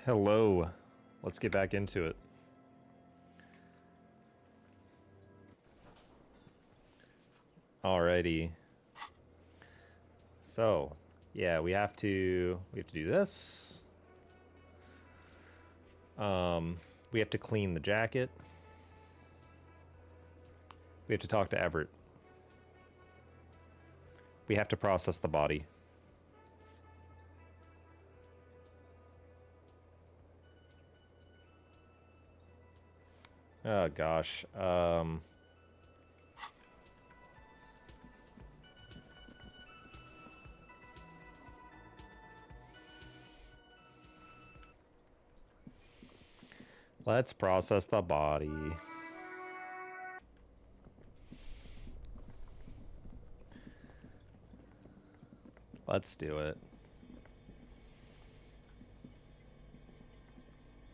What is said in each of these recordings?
Hello. Let's get back into it. Alrighty. So, yeah, we have to do this. We have to clean the jacket. We have to talk to Everett. We have to process the body. Oh gosh. Let's process the body. Let's do it.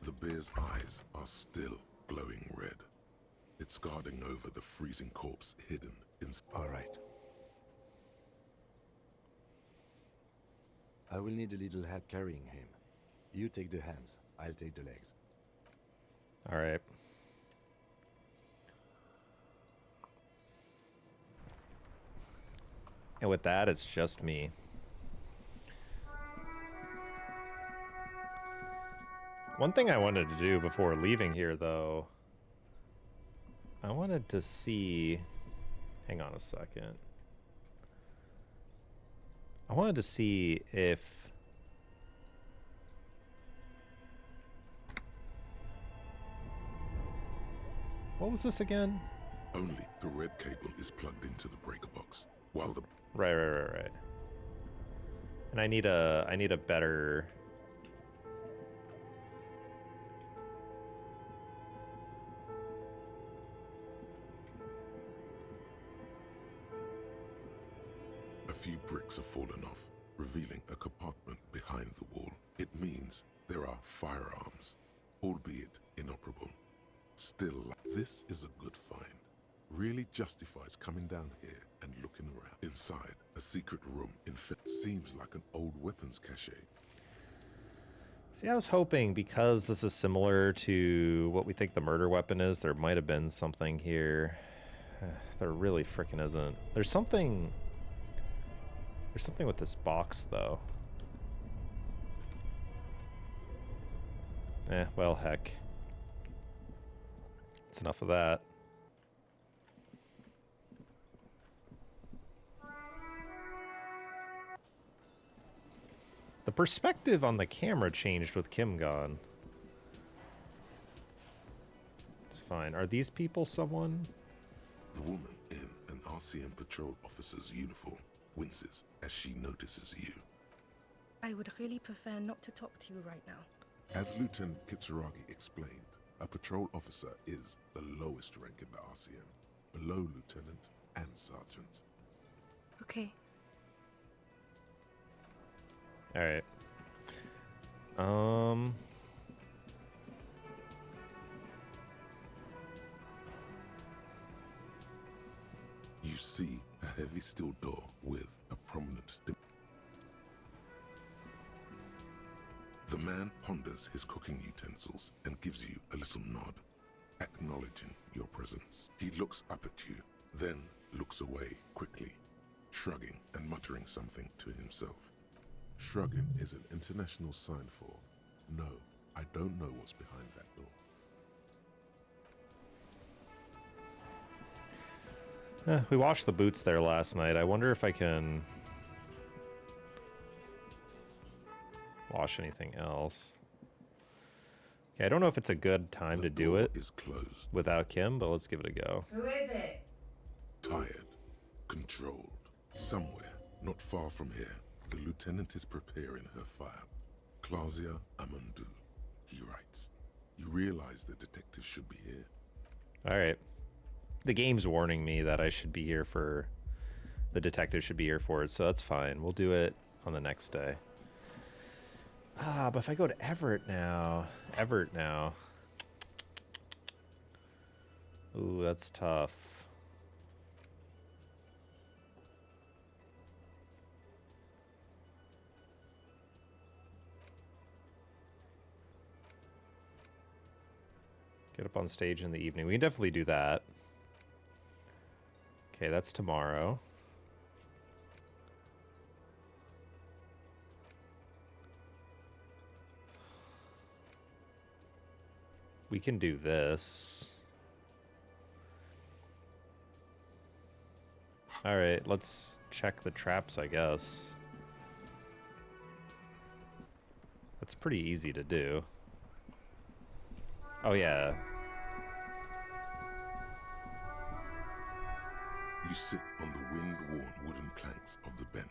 The bear's eyes are still glowing red. It's guarding over the freezing corpse hidden in... All right. I will need a little help carrying him. You take the hands, I'll take the legs. All right. And with that, it's just me. One thing I wanted to do before leaving here, though, I wanted to see... Hang on a second. I wanted to see if... What was this again? Only the red cable is plugged into the breaker box, while the... Right. And I need a better... A few bricks have fallen off, revealing a compartment behind the wall. It means there are firearms, albeit inoperable. Still, this is a good find. Really justifies coming down here and looking around. Inside, a secret room seems like an old weapons cache. See, I was hoping, because this is similar to what we think the murder weapon is, there might have been something here. There really frickin' isn't. There's something with this box, though. Well, heck. It's enough of that. The perspective on the camera changed with Kim gone. It's fine. Are these people someone? The woman in an RCM patrol officer's uniform winces as she notices you. I would really prefer not to talk to you right now. As Lieutenant Kitsuragi explained, a patrol officer is the lowest rank in the RCM, below lieutenant and sergeant. Okay. All right. You see a heavy steel door with a prominent... The man ponders his cooking utensils and gives you a little nod, acknowledging your presence. He looks up at you, then looks away quickly, shrugging and muttering something to himself. Shrugging is an international sign for, no, I don't know what's behind that door. We washed the boots there last night. I wonder if I can wash anything else. Okay, I don't know if it's a good time to do it is closed. Without Kim, but let's give it a go. Who is it? Tired, controlled, somewhere not far from here, the lieutenant is preparing her file. Claudia Amandu, he writes. You realize the detective should be here. All right. The game's warning me that I should be here for... The detective should be here for it, so that's fine. We'll do it on the next day. But if I go to Everett now... Ooh, that's tough. Get up on stage in the evening. We can definitely do that. Okay, that's tomorrow. We can do this. All right, let's check the traps, I guess. That's pretty easy to do. Oh, yeah. You sit on the wind-worn wooden planks of the bench.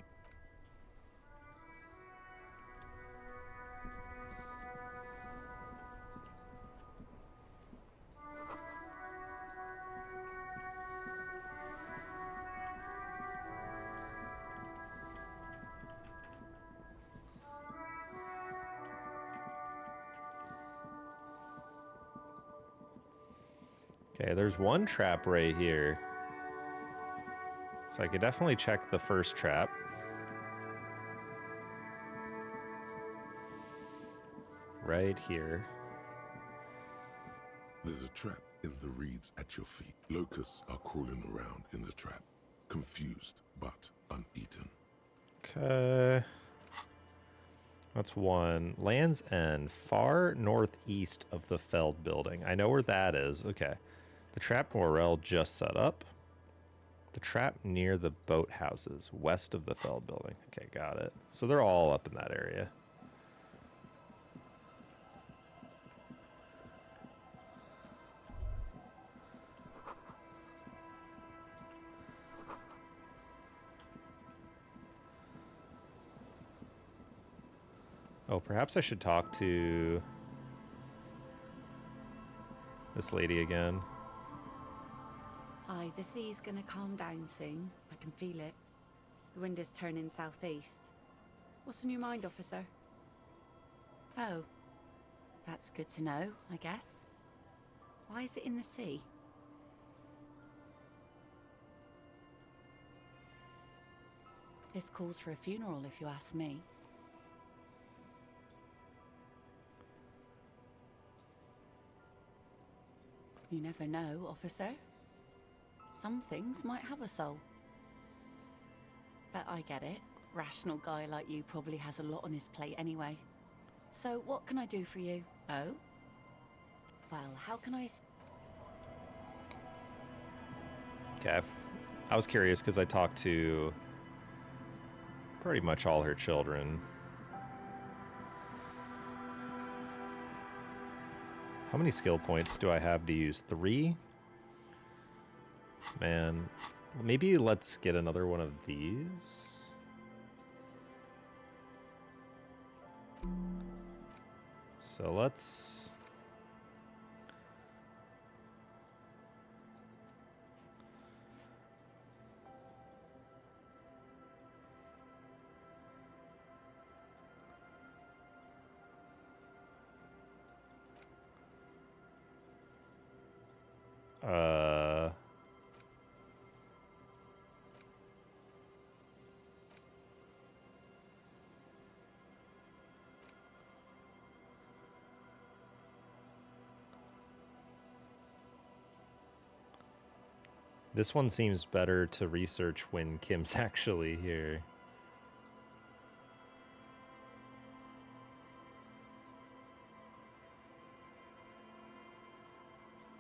Okay, there's one trap right here. So I could definitely check the first trap. Right here. There's a trap in the reeds at your feet. Locusts are crawling around in the trap, confused but uneaten. Okay. That's one. Land's End, far northeast of the Feld building. I know where that is. Okay. The trap Morel just set up. The trap near the boathouses, west of the Feld building. Okay, got it. So they're all up in that area. Oh, perhaps I should talk to this lady again. Aye, the sea's gonna calm down soon. I can feel it. The wind is turning southeast. What's on your mind, officer? Oh, that's good to know, I guess. Why is it in the sea? This calls for a funeral, if you ask me. You never know, officer. Some things might have a soul. But I get it. Rational guy like you probably has a lot on his plate anyway. So what can I do for you? Oh? Well, how can I... Okay. I was curious because I talked to pretty much all her children. How many skill points do I have to use? 3? Man, maybe let's get another one of these. So let's... This one seems better to research when Kim's actually here.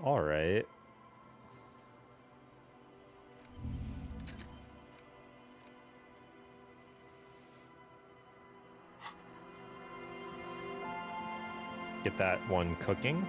All right. Get that one cooking.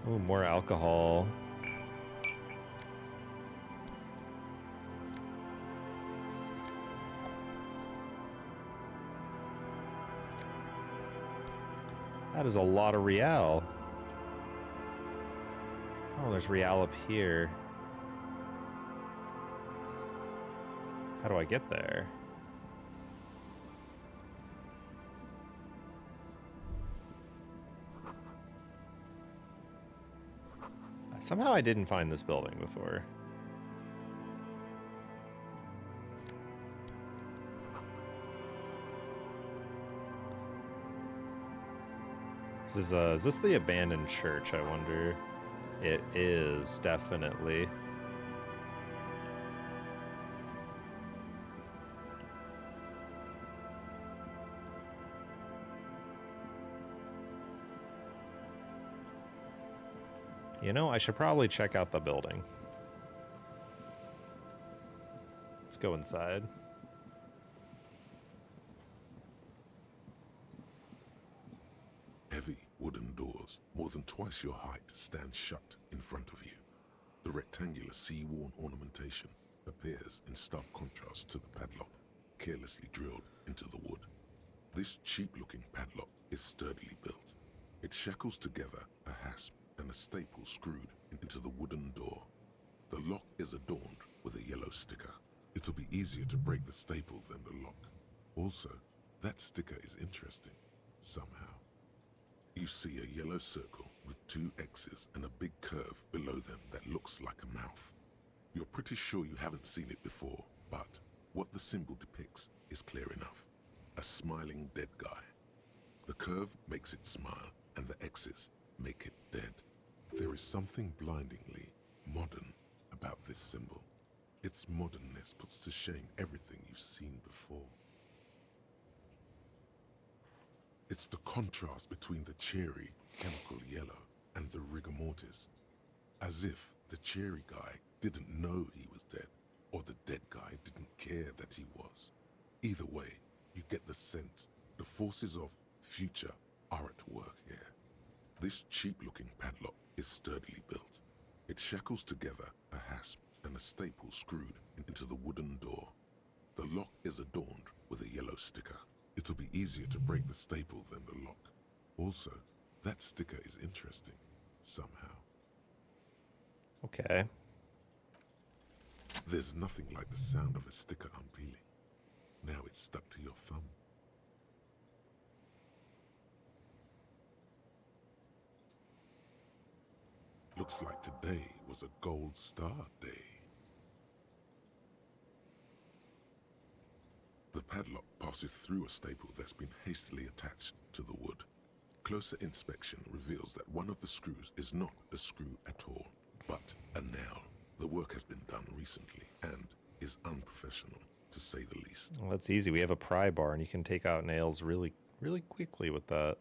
Oh, more alcohol. That is a lot of Real. Oh, there's Real up here. How do I get there? Somehow I didn't find this building before. Is this the abandoned church, I wonder? It is, definitely. You know, I should probably check out the building. Let's go inside. Heavy wooden doors, more than twice your height, stand shut in front of you. The rectangular sea-worn ornamentation appears in stark contrast to the padlock, carelessly drilled into the wood. This cheap-looking padlock is sturdily built. It shackles together a hasp and a staple screwed into the wooden door. The lock is adorned with a yellow sticker. It'll be easier to break the staple than the lock. Also, that sticker is interesting, somehow. You see a yellow circle with 2 X's and a big curve below them that looks like a mouth. You're pretty sure you haven't seen it before, but what the symbol depicts is clear enough. A smiling dead guy. The curve makes it smile, and the X's make it dead. There is something blindingly modern about this symbol. Its modernness puts to shame everything you've seen before. It's the contrast between the cheery, chemical yellow and the rigor mortis. As if the cheery guy didn't know he was dead, or the dead guy didn't care that he was. Either way, you get the sense the forces of future are at work here. This cheap-looking padlock is sturdily built. It shackles together a hasp and a staple screwed into the wooden door. The lock is adorned with a yellow sticker. It'll be easier to break the staple than the lock. Also, that sticker is interesting, somehow. Okay. There's nothing like the sound of a sticker unpeeling. Now it's stuck to your thumb. Looks like today was a gold star day. The padlock passes through a staple that's been hastily attached to the wood. Closer inspection reveals that one of the screws is not a screw at all, but a nail. The work has been done recently and is unprofessional, to say the least. Well, that's easy. We have a pry bar, and you can take out nails really quickly with that.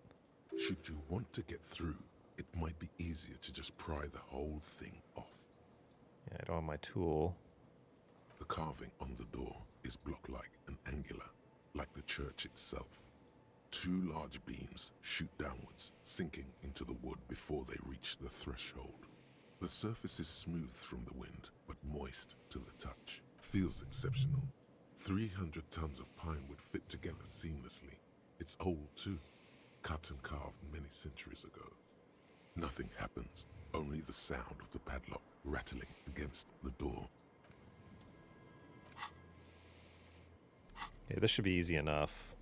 Should you want to get through, it might be easier to just pry the whole thing off. Yeah, I don't have my tool. The carving on the door is block-like and angular, like the church itself. 2 large beams shoot downwards, sinking into the wood before they reach the threshold. The surface is smooth from the wind, but moist to the touch. Feels exceptional. 300 tons of pine would fit together seamlessly. It's old too, cut and carved many centuries ago. Nothing happens, only the sound of the padlock rattling against the door. Yeah, this should be easy enough.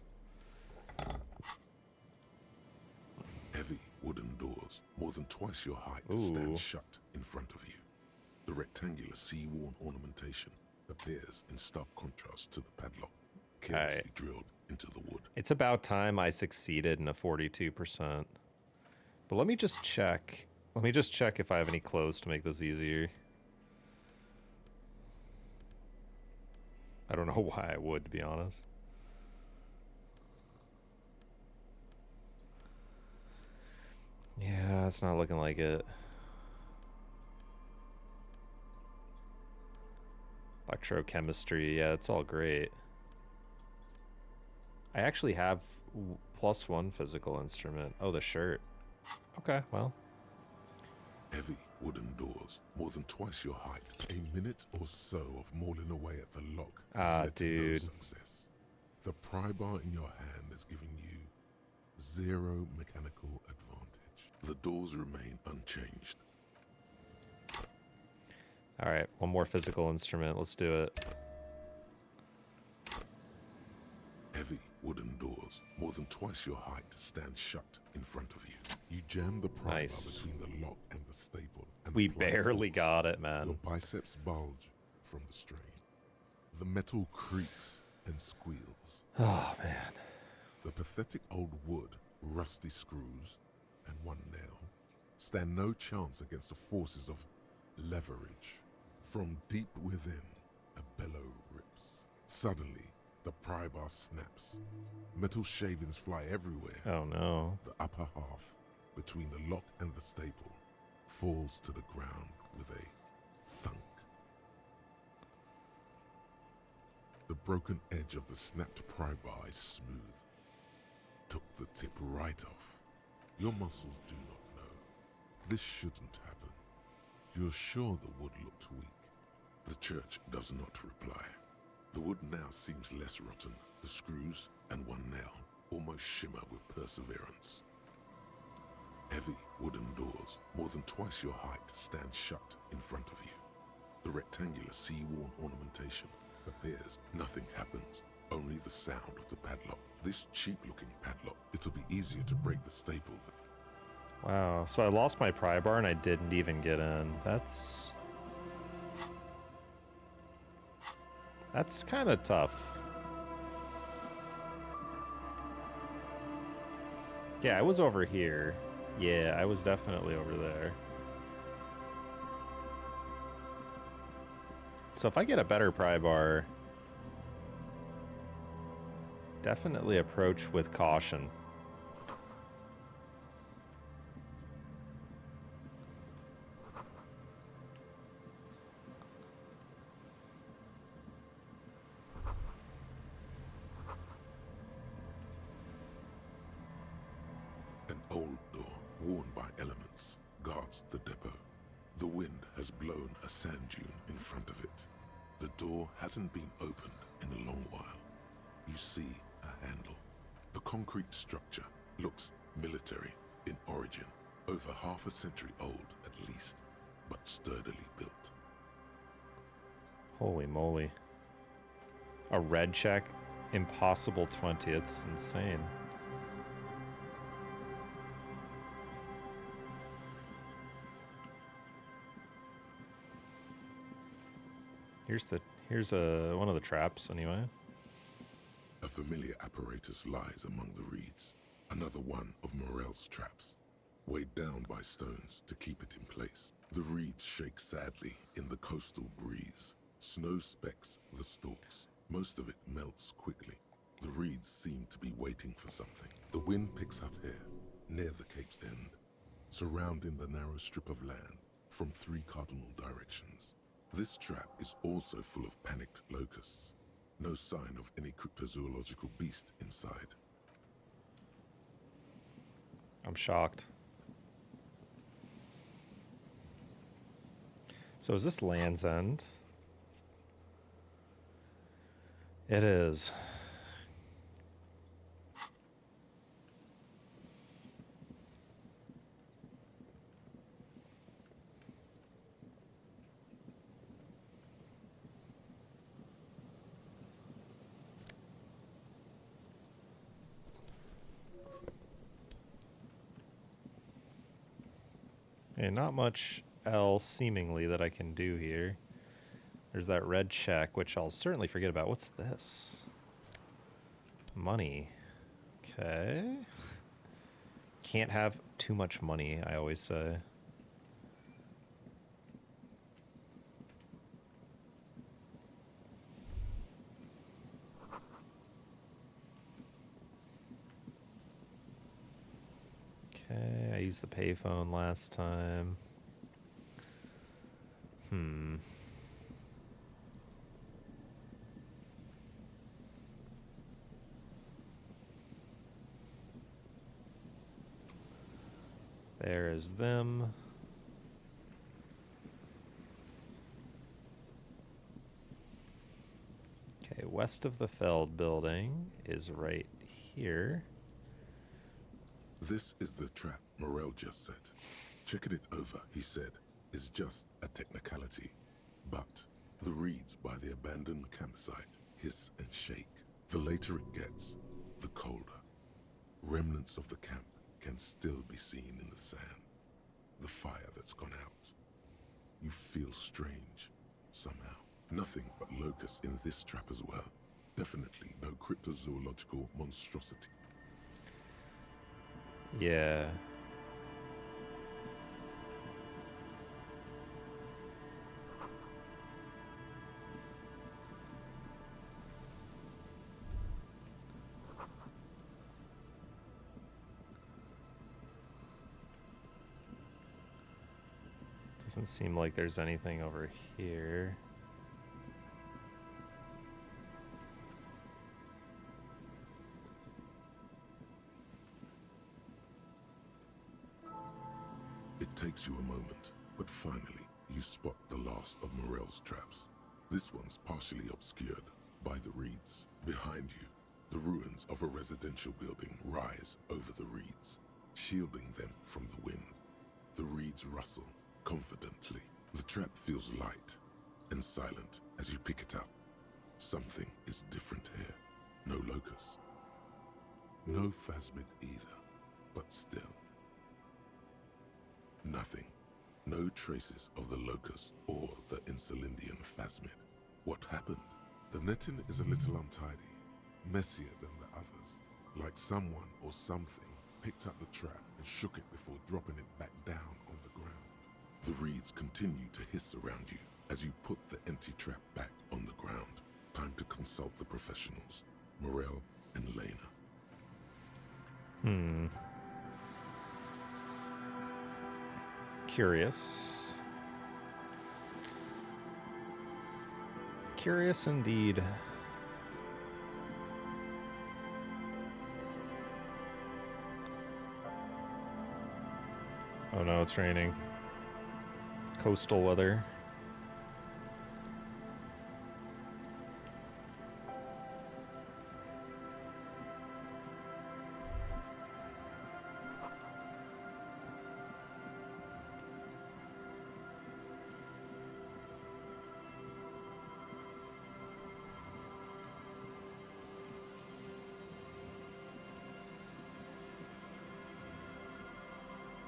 Heavy wooden doors, more than twice your height, Ooh. stand shut in front of you. The rectangular sea-worn ornamentation appears in stark contrast to the padlock, carelessly drilled into the wood. It's about time I succeeded in a 42%. But let me just check. Let me just check if I have any clothes to make this easier. I don't know why I would, to be honest. Yeah, it's not looking like it. Electrochemistry, yeah, it's all great. I actually have +1 physical instrument. Oh, the shirt. Okay, well. Heavy wooden doors, more than twice your height. A minute or so of mauling away at the lock has led to no dude. success. The pry bar in your hand is giving you 0 mechanical advantage. The doors remain unchanged. All right, one more physical instrument. Let's do it. twice your height stands shut in front of you. You jam the pry bar Nice. between the lock and the staple. And We apply barely force. got it, Your man. biceps bulge from the strain. The metal creaks and squeals. Oh, man. The pathetic old wood, rusty screws, and one nail stand no chance against the forces of leverage. From deep within, a bellow rips. Suddenly, the pry bar snaps. Metal shavings fly everywhere. Oh, no. The upper half, between the lock and the staple, falls to the ground with a thunk. The broken edge of the snapped pry bar is smooth. Took the tip right off. Your muscles do not know. This shouldn't happen. You're sure the wood looked weak. The church does not reply. The wood now seems less rotten. The screws and one nail almost shimmer with perseverance. Heavy wooden doors, more than twice your height, stand shut in front of you. The rectangular sea-worn ornamentation appears. Nothing happens, only the sound of the padlock. This cheap-looking padlock, it'll be easier to break the staple. Wow. So I lost my pry bar and I didn't even get in. That's kind of tough. Yeah, I was over here. Yeah, I was definitely over there. So if I get a better pry bar, definitely approach with caution. An old door, worn by elements, guards the depot. The wind has blown a sand dune in front of it. The door hasn't been opened in a long while. You see a handle. The concrete structure looks military in origin, over half a century old at least, but sturdily built. Holy moly. A red check? Impossible 20. It's insane. Here's one of the traps anyway. A familiar apparatus lies among the reeds, another one of Morel's traps, weighed down by stones to keep it in place. The reeds shake sadly in the coastal breeze. Snow specks the stalks. Most of it melts quickly. The reeds seem to be waiting for something. The wind picks up here, near the cape's end, surrounding the narrow strip of land from 3 cardinal directions. This trap is also full of panicked locusts. No sign of any cryptozoological beast inside. I'm shocked. So is this Land's End? It is. Okay, not much else seemingly that I can do here. There's that red check, which I'll certainly forget about. What's this? Money. Okay. Can't have too much money, I always say. Okay, I used the payphone last time. There is them. Okay, west of the Feld building is right here. This is the trap Morel just set. Checking it over, he said, is just a technicality. But the reeds by the abandoned campsite hiss and shake. The later it gets, the colder. Remnants of the camp can still be seen in the sand. The fire that's gone out. You feel strange, somehow. Nothing but locusts in this trap as well. Definitely no cryptozoological monstrosity. Yeah. Doesn't seem like there's anything over here. It takes you a moment, but finally you spot the last of Morel's traps. This one's partially obscured by the reeds. Behind you, the ruins of a residential building rise over the reeds, shielding them from the wind. The reeds rustle confidently. The trap feels light and silent as you pick it up. Something is different here. No locust. No phasmid either, but still. Nothing. No traces of the locust or the Insulindian phasmid. What happened? The netting is a little untidy, messier than the others. Like someone or something picked up the trap and shook it before dropping it back down on the ground. The reeds continue to hiss around you as you put the empty trap back on the ground. Time to consult the professionals, Morel and Lena. Curious. Curious indeed. Oh no, it's raining. Coastal weather.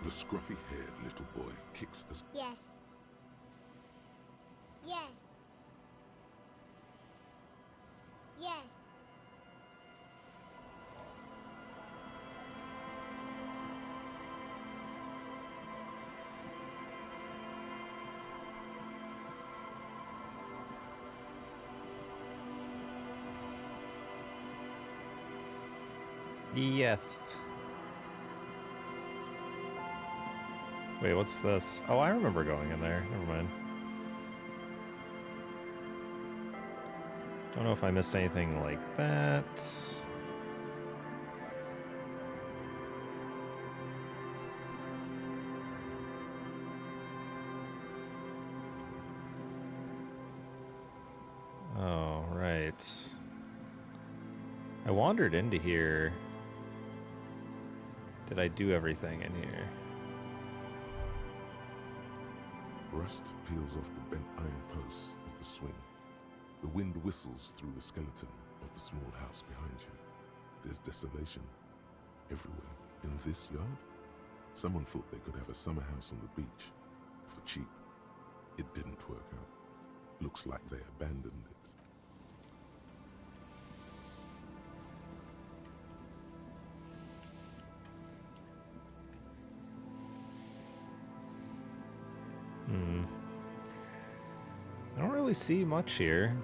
The scruffy-haired little boy kicks a Yes. Yes. Yes. Yes. Wait, what's this? Oh, I remember going in there. Never mind. Don't know if I missed anything like that. Oh, right. I wandered into here. Did I do everything in here? Rust peels off the bent iron posts of the swing. The wind whistles through the skeleton of the small house behind you. There's desolation everywhere. In this yard, someone thought they could have a summer house on the beach for cheap. It didn't work out. Looks like they abandoned it. I don't really see much here.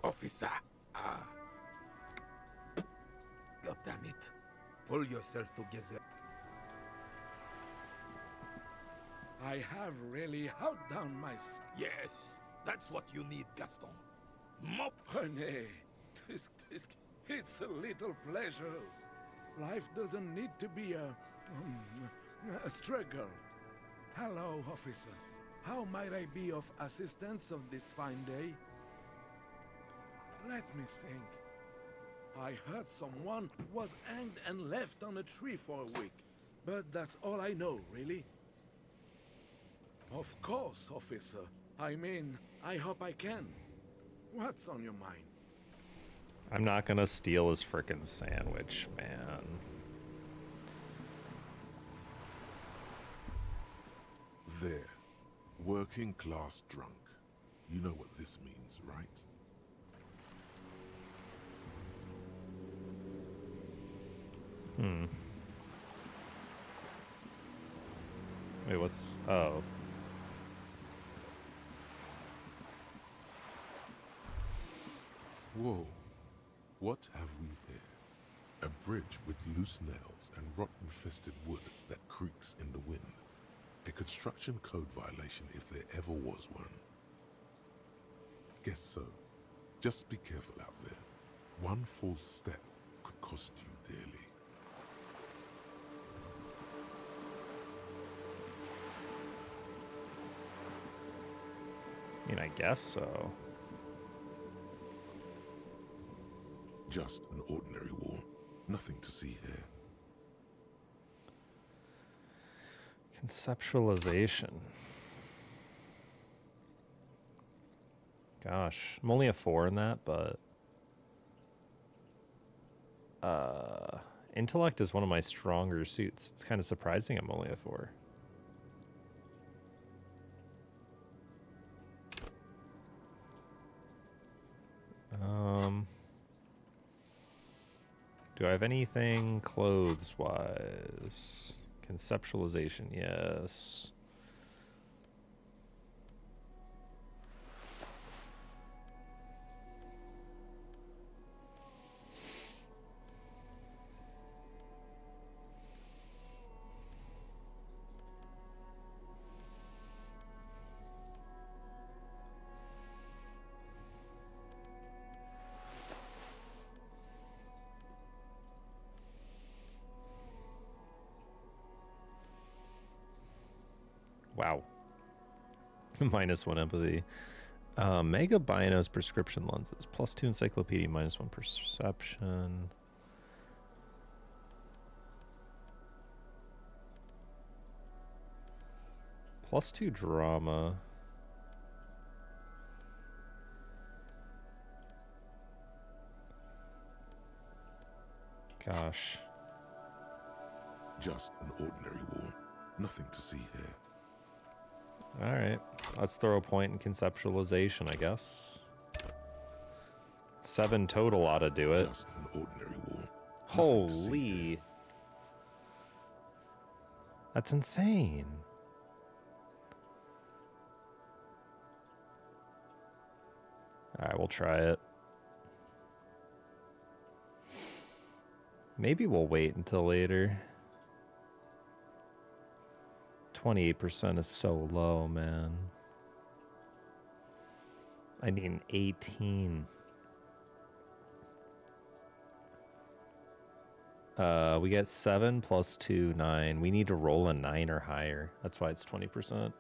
Officer! God damn it. Pull yourself together. I have really held down my... Yes, that's what you need, Gaston. Mop! René, It's a little pleasures. Life doesn't need to be a struggle. Hello, officer. How might I be of assistance of this fine day? Let me think. I heard someone was hanged and left on a tree for a week. But that's all I know, really. Of course, officer. I mean, I hope I can. What's on your mind? I'm not gonna steal his frickin' sandwich, man. There. Working class drunk. You know what this means, right? Wait, what's... Oh. Whoa. What have we here? A bridge with loose nails and rot-infested wood that creaks in the wind. A construction code violation if there ever was one. Guess so. Just be careful out there. One false step could cost you dearly. I mean, I guess so. Just an ordinary wall. Nothing to see here. Conceptualization. Gosh, I'm only a 4 in that, but... intellect is one of my stronger suits. It's kind of surprising I'm only a 4. Do I have anything clothes-wise? Conceptualization, yes. Wow. -1 empathy. Mega Binos prescription lenses. +2 encyclopedia, -1 perception. +2 drama. Gosh. Just an ordinary wall. Nothing to see here. All right, let's throw a point in conceptualization, I guess. 7 total ought to do it. Just an ordinary wall. Nothing to see here. Holy. That's insane. All right, we'll try it. Maybe we'll wait until later. 28% is so low, man. I need an 18. We get 7 plus 2, 9. We need to roll a 9 or higher. That's why it's 20%.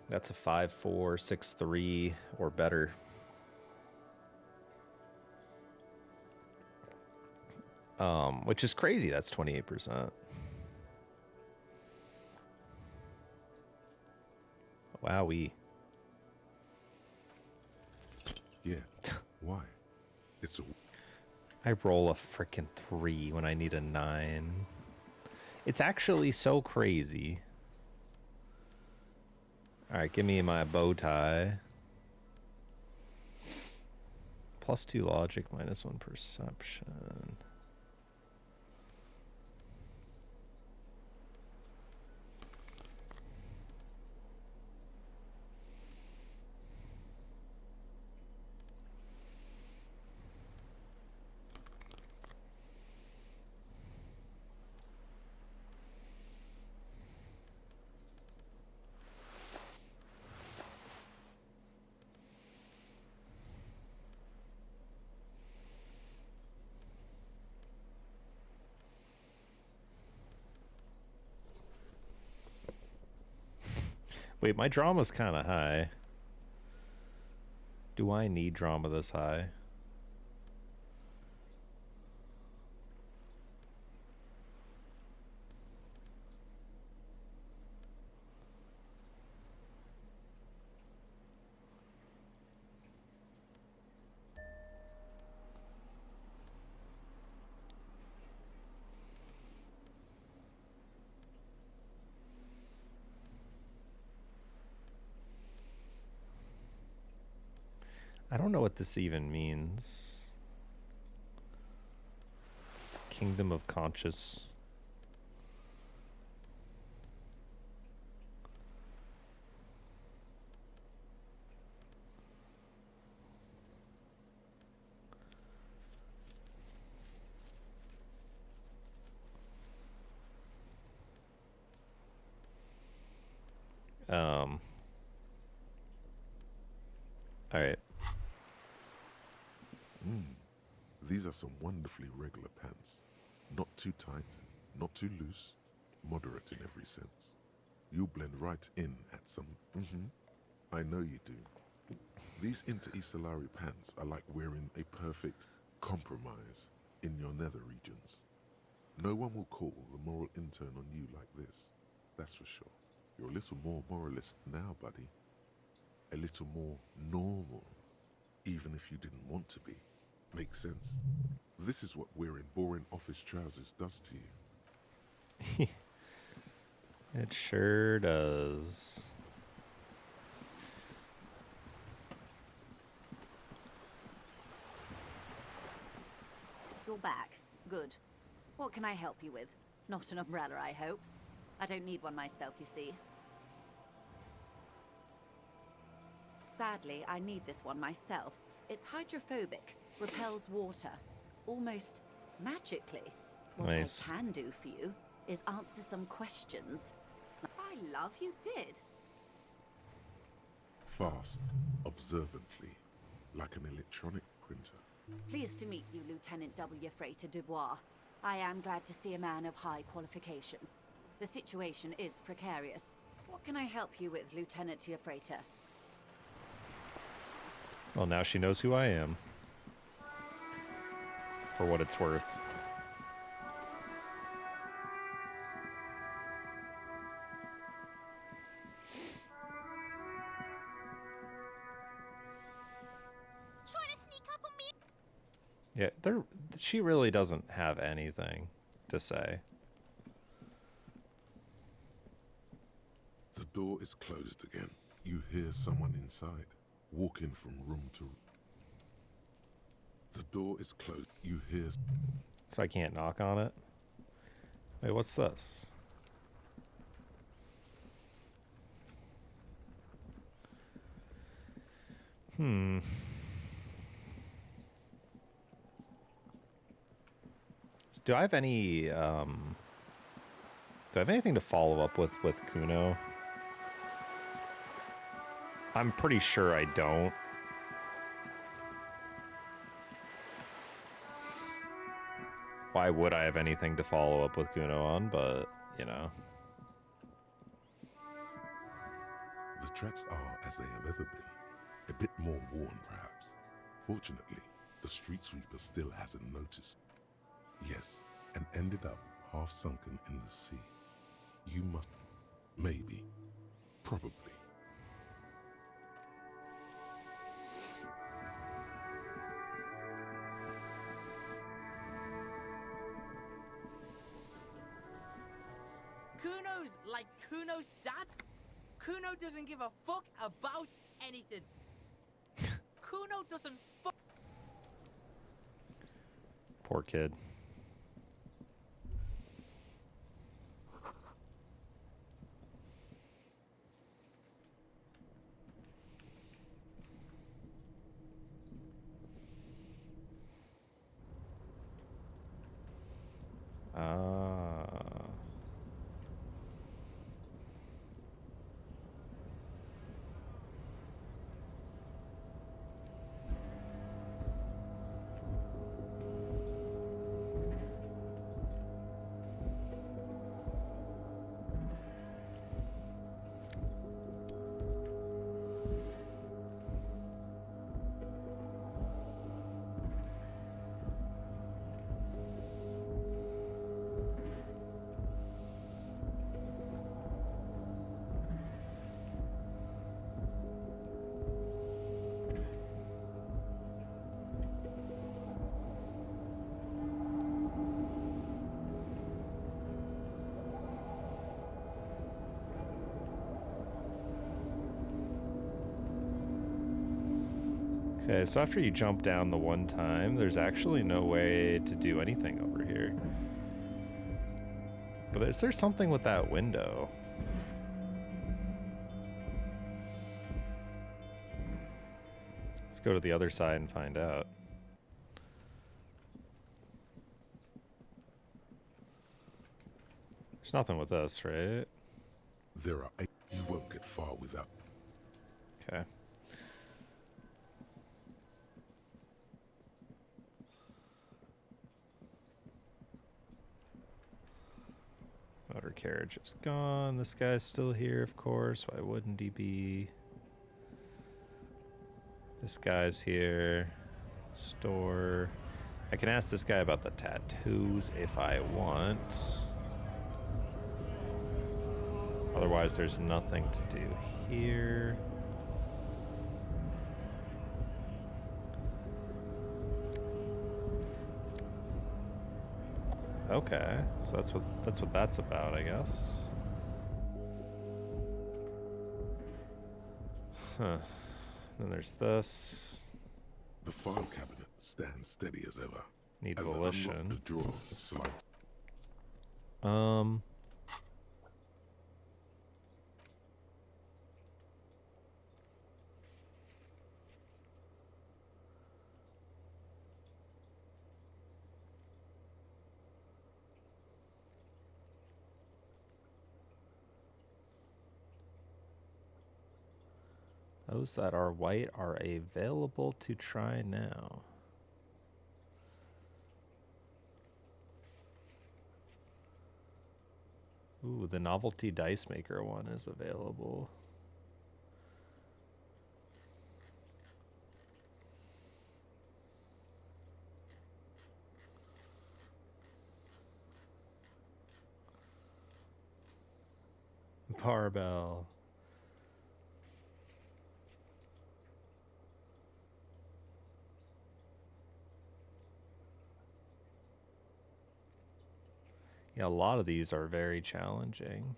That's a 5, 4, 6, 3 or better. Which is crazy. That's 28%. Wowee. Yeah. Why? It's a... I roll a frickin' 3 when I need a 9. It's actually so crazy. Alright, give me my bow tie. +2 logic, -1 perception. Wait, my drama's kind of high. Do I need drama this high? I don't know what this even means. Kingdom of Conscious. All right. These are some wonderfully regular pants. Not too tight, not too loose, moderate in every sense. You blend right in at some... I know you do. These inter-Isolari pants are like wearing a perfect compromise in your nether regions. No one will call the moral intern on you like this, that's for sure. You're a little more moralist now, buddy. A little more normal, even if you didn't want to be. Makes sense? This is what wearing boring office trousers does to you. It sure does. You're back. Good. What can I help you with? Not an umbrella, I hope. I don't need one myself, you see. Sadly, I need this one myself. It's hydrophobic, repels water, almost magically. What Nice. I can do for you is answer some questions. I love you did. Fast, observantly, like an electronic printer. Pleased to meet you, Lieutenant W. Freighter Dubois. I am glad to see a man of high qualification. The situation is precarious. What can I help you with, Lieutenant Freighter? Well, now she knows who I am. For what it's worth. Trying to sneak up on me? Yeah, she really doesn't have anything to say. The door is closed again. You hear someone inside, walking from room to room. The door is closed. You hear... So I can't knock on it? Wait, what's this? Do I have any, do I have anything to follow up with Kuno? I'm pretty sure I don't. Why would I have anything to follow up with Kuno on, but, you know. The tracks are as they have ever been. A bit more worn, perhaps. Fortunately, the street sweeper still hasn't noticed. Yes, and ended up half sunken in the sea. You must... maybe. Probably. Kuno's like Kuno's dad? Kuno doesn't give a fuck about anything. Kuno doesn't fuck. Poor kid. Okay, so after you jump down the one time, there's actually no way to do anything over here. But is there something with that window? Let's go to the other side and find out. There's nothing with this, right? There are 8. You won't get far without. Okay. Motor carriage is gone. This guy's still here, of course. Why wouldn't he be? This guy's here. Store. I can ask this guy about the tattoos if I want. Otherwise, there's nothing to do here. Okay, so that's what that's about, I guess. Huh. Then there's this. The file cabinet stands steady as ever. Need And the volition. unlocked drawer slide. Those that are white are available to try now. Ooh, the novelty dice maker one is available. Barbell. Yeah, a lot of these are very challenging.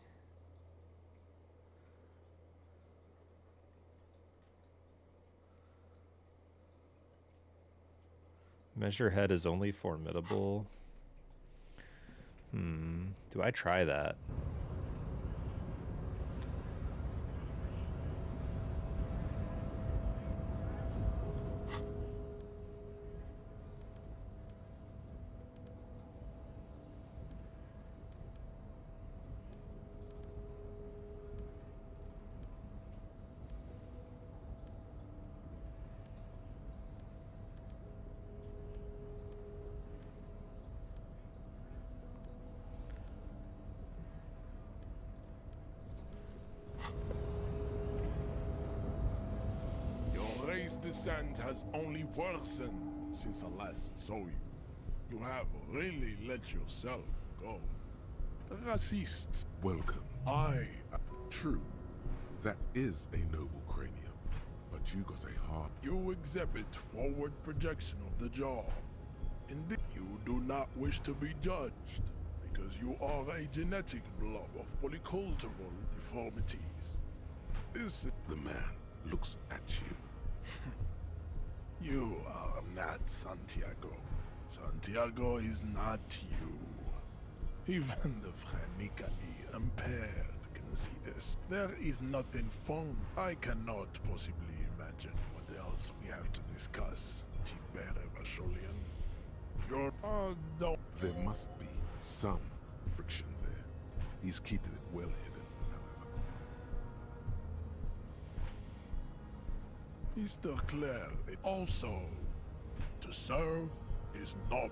Measure head is only formidable. Do I try that? Your race descent has only worsened since I last saw you. You have really let yourself go. Racists. Welcome. True. That is a noble cranium. But you got a heart. You exhibit forward projection of the jaw. Indeed, you do not wish to be judged, because you are a genetic blob of polycultural deformities. This is The man looks at you. You are not Santiago. Santiago is not you. Even the phrenically impaired can see this. There is nothing fun. I cannot possibly imagine what else we have to discuss, Tibere Vasholian. Your no. There must be some friction there. He's keeping it well hidden, however. Mr. Clare, also, to serve is noble.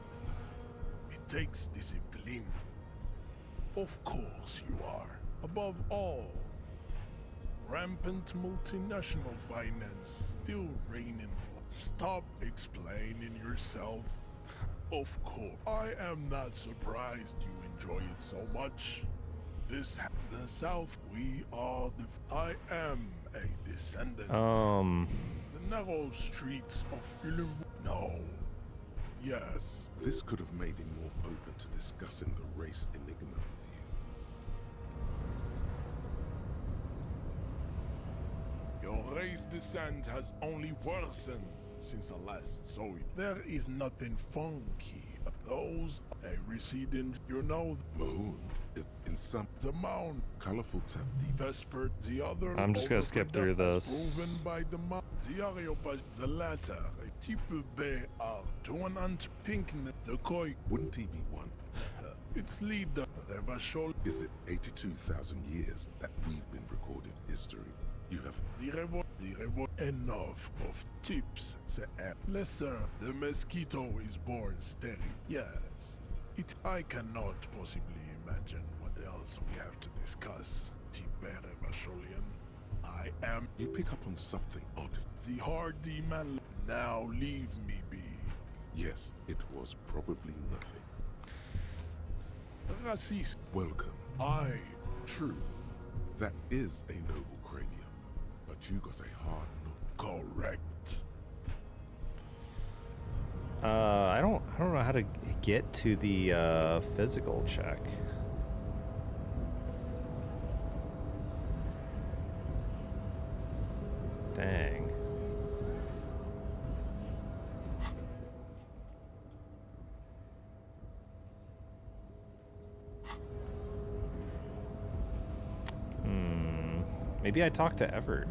It takes discipline. Of course you are. Above all, rampant multinational finance still reigning. Stop explaining yourself. Of course, I am not surprised you enjoy it so much. The South, we are I am a descendant. The narrow streets of Elysium. No. Yes. This could have made him more open to discussing the race enigma with you. Your race descent has only worsened since I last saw it. There is nothing funky. Those a receding, you know, Mahoon is in some the mound, colorful tap. the Vesper, the other. I'm just gonna skip through overproduct as this. Proven by the mount, the Areopage, the latter, a type B are to an ant pink, the koi. Wouldn't he be one? Its leader, the Vachol, Is it 82,000 years that we've been recording history? You have the revo, enough of tips, the app. Lesser, the mosquito is born steady. Yes. I cannot possibly imagine what else we have to discuss, Tibere Vacholian. I am you pick up on something artificial. the hardy man. Now leave me be. Yes, it was probably nothing. Racist. Welcome. I. True. That is a noble cranium, but you got a hard knock. Correct. I don't know how to get to the physical check. Dang. Maybe I talked to Everett.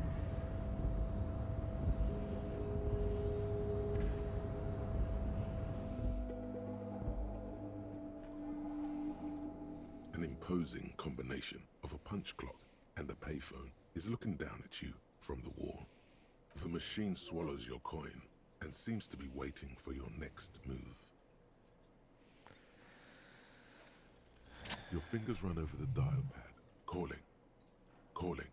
An imposing combination of a punch clock and a payphone is looking down at you from the wall. The machine swallows your coin and seems to be waiting for your next move. Your fingers run over the dial pad, calling, calling,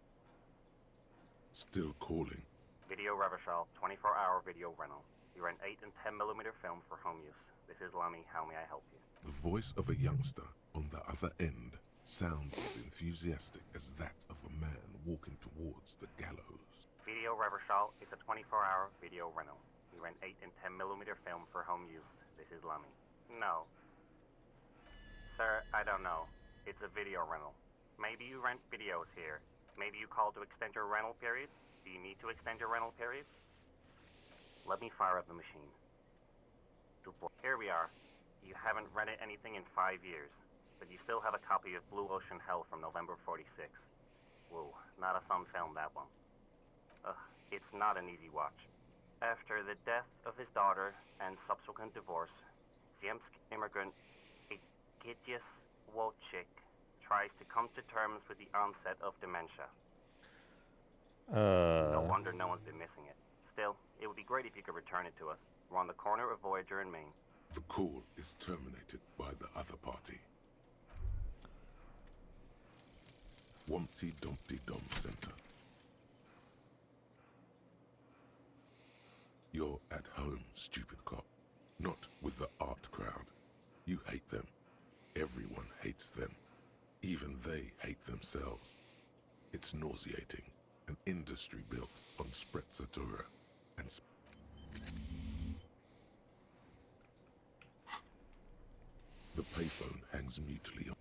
still calling. Video Revachol, 24-hour video rental. You rent 8 and 10mm film for home use. This is Lammy. How may I help you? The voice of a youngster on the other end sounds as enthusiastic as that of a man walking towards the gallows. Video Revachol is a 24-hour video rental. You rent 8 and 10mm film for home use. This is Lammy. No. Sir, I don't know. It's a video rental. Maybe you rent videos here. Maybe you call to extend your rental period? Do you need to extend your rental period? Let me fire up the machine. Here we are. You haven't rented anything in 5 years, but you still have a copy of Blue Ocean Hell from November '46. Whoa, not a fun film, that one. It's not an easy watch. After the death of his daughter and subsequent divorce, Ziemsk immigrant Egidius Wojcik tries to come to terms with the onset of dementia. No wonder no one's been missing it. Still, it would be great if you could return it to us. We're on the corner of Voyager and Maine. The call is terminated by the other party. Wumpty Dumpty Dum Center. You're at home, stupid cop. Not with the art crowd. You hate them. Everyone hates them. Even they hate themselves. It's nauseating. An industry built on sprezzatura and the payphone hangs mutely on.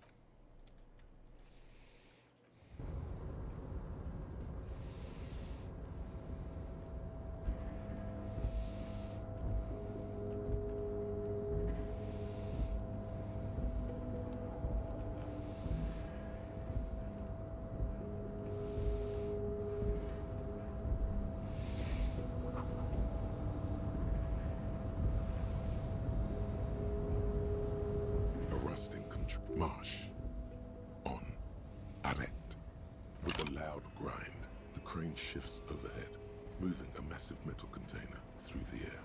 Marsh. On. Arrête. With a loud grind, the crane shifts overhead, moving a massive metal container through the air.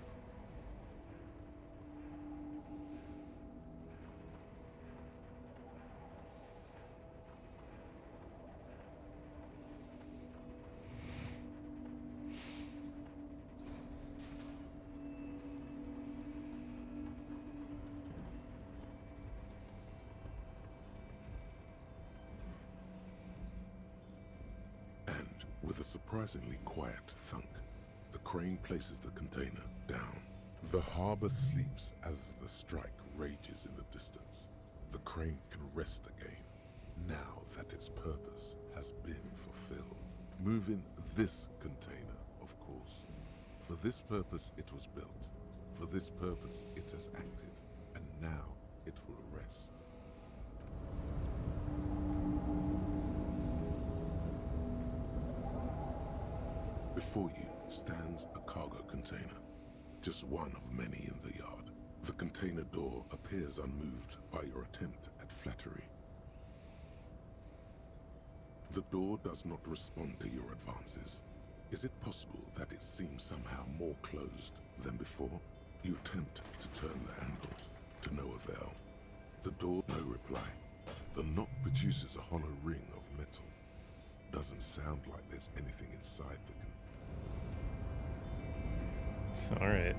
With a surprisingly quiet thunk, the crane places the container down. The harbor sleeps as the strike rages in the distance. The crane can rest again, now that its purpose has been fulfilled. Moving this container, of course. For this purpose it was built. For this purpose it has acted. And now it will rest. Before you stands a cargo container. Just one of many in the yard. The container door appears unmoved by your attempt at flattery. The door does not respond to your advances. Is it possible that it seems somehow more closed than before? You attempt to turn the handle, to no avail. The door, no reply. The knock produces a hollow ring of metal. Doesn't sound like there's anything inside the All right.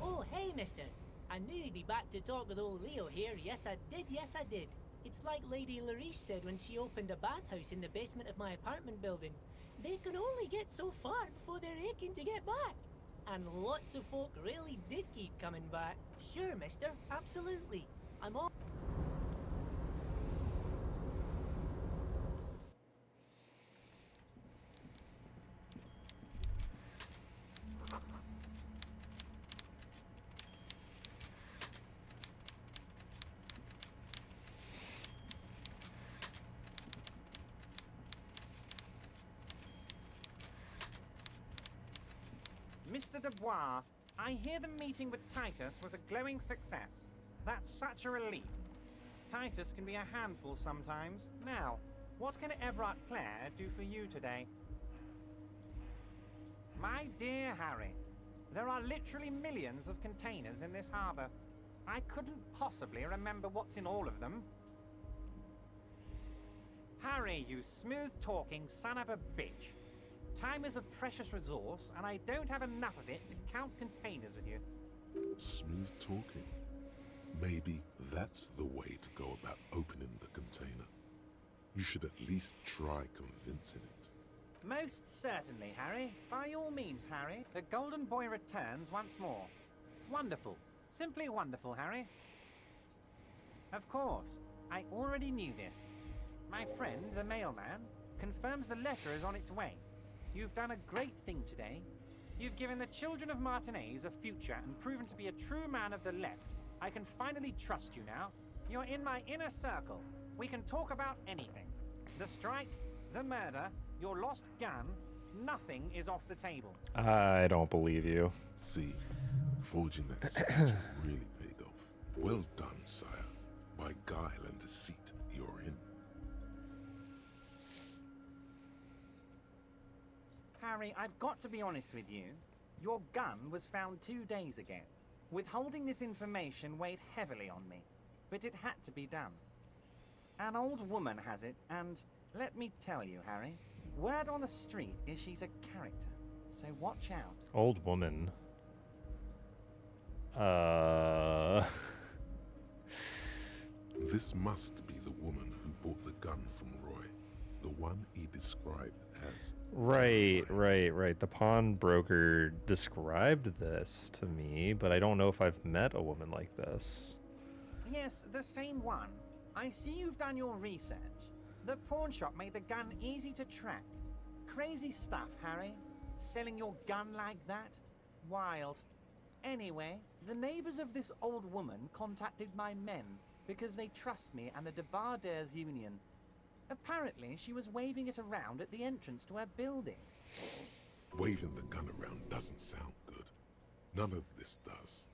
Oh, hey, mister. I knew you'd be back to talk with old Leo here. Yes, I did. It's like Lady Larice said when she opened a bathhouse in the basement of my apartment building. They can only get so far before they're aching to get back. And lots of folk really did keep coming back. Sure, mister, absolutely. I'm all... Mr. Dubois, I hear the meeting with Titus was a glowing success. That's such a relief. Titus can be a handful sometimes. Now, what can Everard Clare do for you today? My dear Harry, there are literally millions of containers in this harbor. I couldn't possibly remember what's in all of them. Harry, you smooth-talking son of a bitch. Time is a precious resource, and I don't have enough of it to count containers with you. smooth talking. Maybe that's the way to go about opening the container. You should at least try convincing it. Most certainly, Harry. By all means, Harry. The Golden Boy returns once more. Wonderful. Simply wonderful, Harry. Of course. I already knew this. My friend, the mailman, confirms the letter is on its way. You've done a great thing today. You've given the children of Martinez a future and proven to be a true man of the left. I can finally trust you now. You're in my inner circle. We can talk about anything. The strike, the murder, your lost gun, nothing is off the table. I don't believe you. See, forging that signature really paid off. Well done, sire. By guile and deceit, you're in. Harry, I've got to be honest with you. Your gun was found 2 days ago. Withholding this information weighed heavily on me, but it had to be done. An old woman has it, and let me tell you, Harry, word on the street is she's a character, so watch out. Old woman. This must be the woman who bought the gun from Roy. The one he described as... Right. The pawnbroker described this to me, but I don't know if I've met a woman like this. Yes, the same one. I see you've done your research. The pawn shop made the gun easy to track. Crazy stuff, Harry. Selling your gun like that? Wild. Anyway, the neighbors of this old woman contacted my men because they trust me and the Debarders Union. Apparently, she was waving it around at the entrance to her building. Waving the gun around doesn't sound good. None of this does.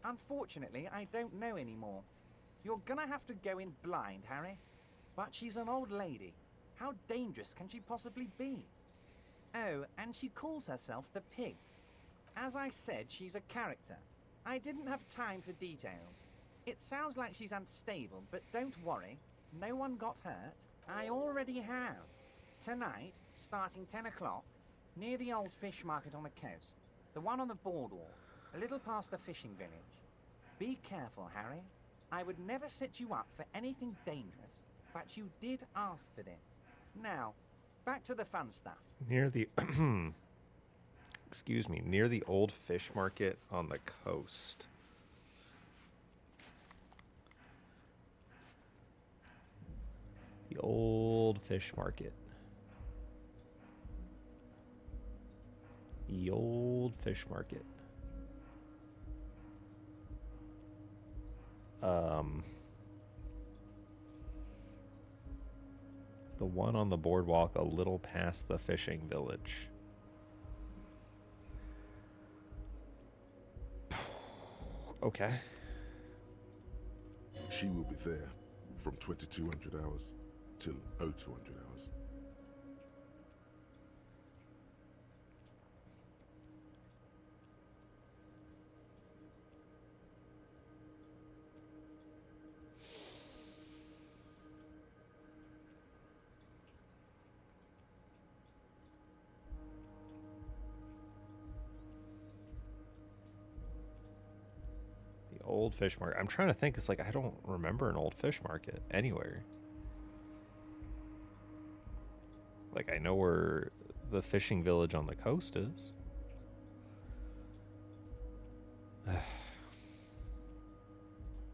Unfortunately, I don't know anymore. You're gonna have to go in blind, Harry. But she's an old lady. How dangerous can she possibly be? Oh, and she calls herself the Pigs. As I said, she's a character. I didn't have time for details. It sounds like she's unstable, but don't worry. No one got hurt. I already have. Tonight, starting 10 o'clock, near the old fish market on the coast. The one on the boardwalk, a little past the fishing village. Be careful, Harry. I would never set you up for anything dangerous, but you did ask for this. Now, back to the fun stuff. Near the excuse me, near the old fish market on the coast. The old fish market. The old fish market. The one on the boardwalk a little past the fishing village. Okay. She will be there from 2200 hours till 0200 hours. Old fish market. I'm trying to think. It's like I don't remember an old fish market anywhere. Like I know where the fishing village on the coast is.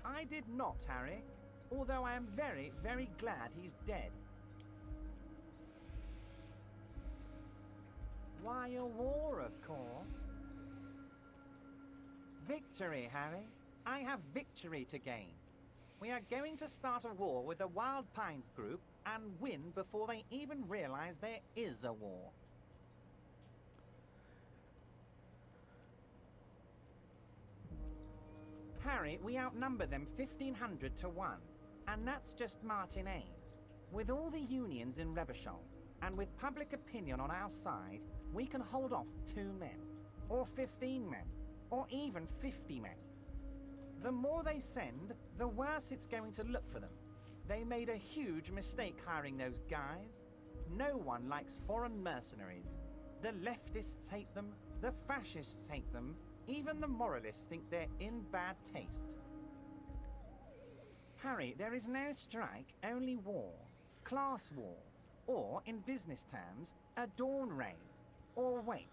I did not, Harry. Although I am very, very glad he's dead. Why, a war, of course. Victory, Harry. I have victory to gain. We are going to start a war with the Wild Pines group and win before they even realize there is a war. Harry, we outnumber them 1,500 to 1, and that's just Martinez. With all the unions in Revachol, and with public opinion on our side, we can hold off 2 men, or 15 men, or even 50 men. The more they send, the worse it's going to look for them. They made a huge mistake hiring those guys. No one likes foreign mercenaries. The leftists hate them, the fascists hate them, even the moralists think they're in bad taste. Harry, there is no strike, only war. Class war. Or, in business terms, a dawn raid. Or wait.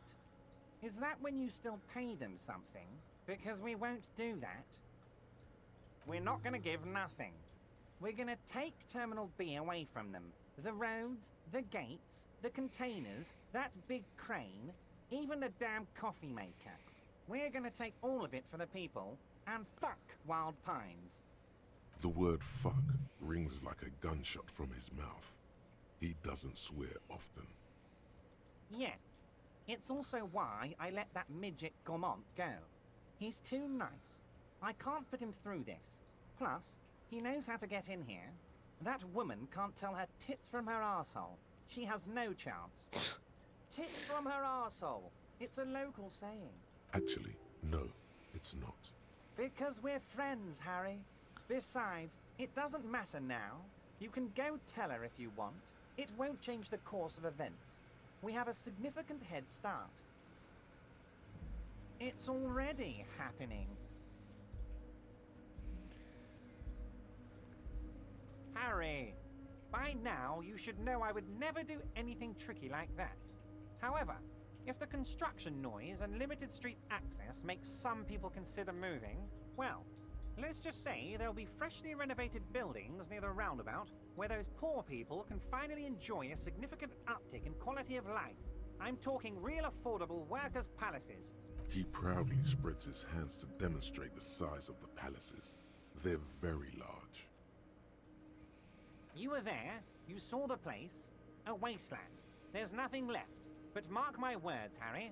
Is that when you still pay them something? Because we won't do that. We're not going to give nothing. We're going to take Terminal B away from them. The roads, the gates, the containers, that big crane, even the damn coffee maker. We're going to take all of it for the people, and fuck Wild Pines. The word fuck rings like a gunshot from his mouth. He doesn't swear often. Yes. It's also why I let that midget Gaumont go. He's too nice. I can't put him through this. Plus, he knows how to get in here. That woman can't tell her tits from her arsehole. She has no chance. Tits from her arsehole. It's a local saying. Actually, no, it's not. Because we're friends, Harry. Besides, it doesn't matter now. You can go tell her if you want. It won't change the course of events. We have a significant head start. It's already happening. Harry, by now you should know I would never do anything tricky like that. However, if the construction noise and limited street access makes some people consider moving, well, let's just say there'll be freshly renovated buildings near the roundabout where those poor people can finally enjoy a significant uptick in quality of life. I'm talking real affordable workers' palaces. He proudly spreads his hands to demonstrate the size of the palaces. They're very large. You were there, you saw the place, a wasteland. There's nothing left. But mark my words, Harry.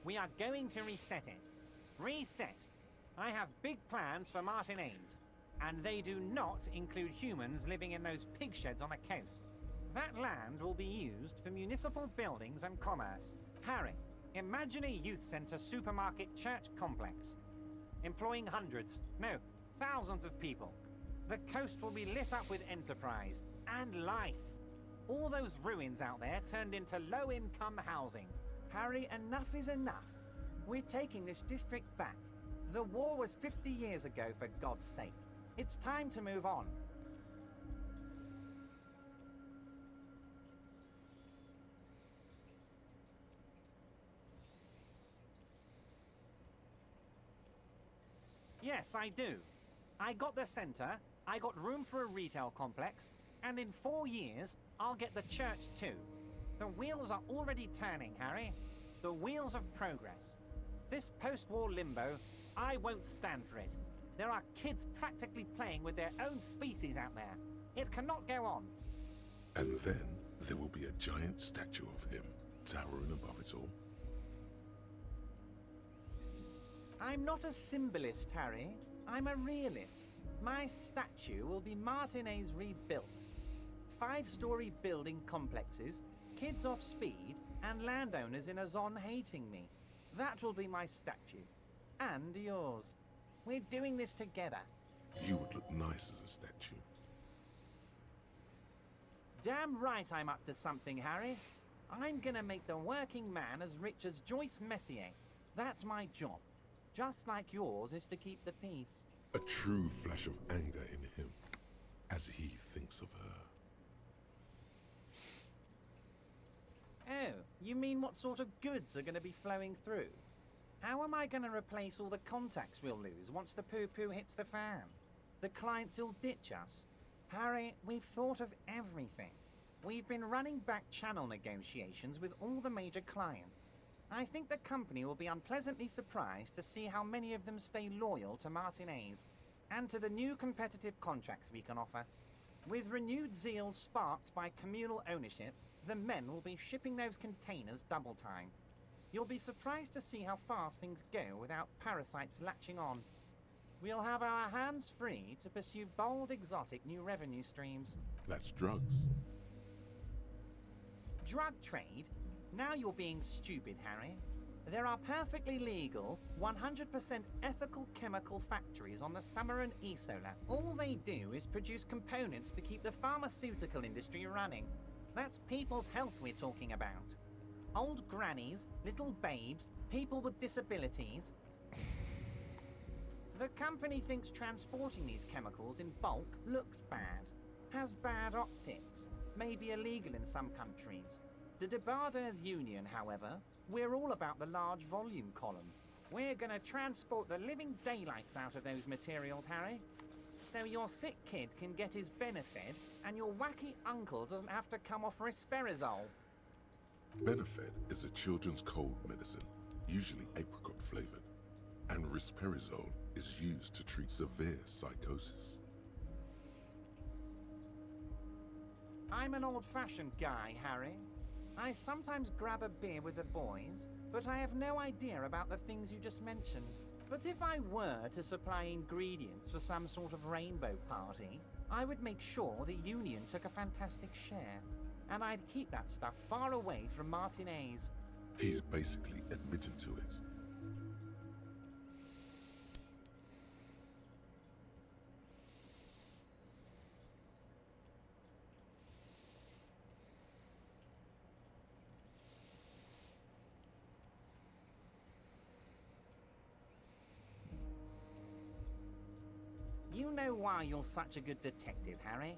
We are going to reset it. Reset. I have big plans for Martinez. And they do not include humans living in those pig sheds on the coast. That land will be used for municipal buildings and commerce. Harry, imagine a youth centre supermarket church complex. Employing hundreds, no, thousands of people. The coast will be lit up with enterprise and life. All those ruins out there turned into low-income housing. Harry, enough is enough. We're taking this district back. The war was 50 years ago, for God's sake. It's time to move on. Yes, I do. I got the centre, I got room for a retail complex, and in 4 years, I'll get the church too. The wheels are already turning, Harry. The wheels of progress. This post-war limbo, I won't stand for it. There are kids practically playing with their own feces out there. It cannot go on. And then there will be a giant statue of him, towering above it all. I'm not a symbolist, Harry. I'm a realist. My statue will be Martinez rebuilt. 5-story building complexes, kids off speed, and landowners in a zone hating me. That will be my statue. And yours. We're doing this together. You would look nice as a statue. Damn right I'm up to something, Harry. I'm gonna make the working man as rich as Joyce Messier. That's my job. Just like yours is to keep the peace. A true flash of anger in him, as he thinks of her. Oh, you mean what sort of goods are gonna be flowing through? How am I gonna replace all the contacts we'll lose once the poo-poo hits the fan? The clients will ditch us. Harry, we've thought of everything. We've been running back channel negotiations with all the major clients. I think the company will be unpleasantly surprised to see how many of them stay loyal to Martinez and to the new competitive contracts we can offer. With renewed zeal sparked by communal ownership, the men will be shipping those containers double time. You'll be surprised to see how fast things go without parasites latching on. We'll have our hands free to pursue bold, exotic new revenue streams. That's drugs. Drug trade? Now you're being stupid, Harry. There are perfectly legal, 100% ethical chemical factories on the Summer and Isola. All they do is produce components to keep the pharmaceutical industry running. That's people's health we're talking about. Old grannies, little babes, people with disabilities. The company thinks transporting these chemicals in bulk looks bad, has bad optics, may be illegal in some countries. The Debarders Union, however, we're all about the large volume column. We're gonna transport the living daylights out of those materials, Harry. So your sick kid can get his Benefed, and your wacky uncle doesn't have to come off risperidone. Benefed is a children's cold medicine, usually apricot flavored, and risperidone is used to treat severe psychosis. I'm an old-fashioned guy, Harry. I sometimes grab a beer with the boys, but I have no idea about the things you just mentioned. But if I were to supply ingredients for some sort of rainbow party, I would make sure the Union took a fantastic share. And I'd keep that stuff far away from Martinez. He's basically admitted to it. You know why you're such a good detective, Harry.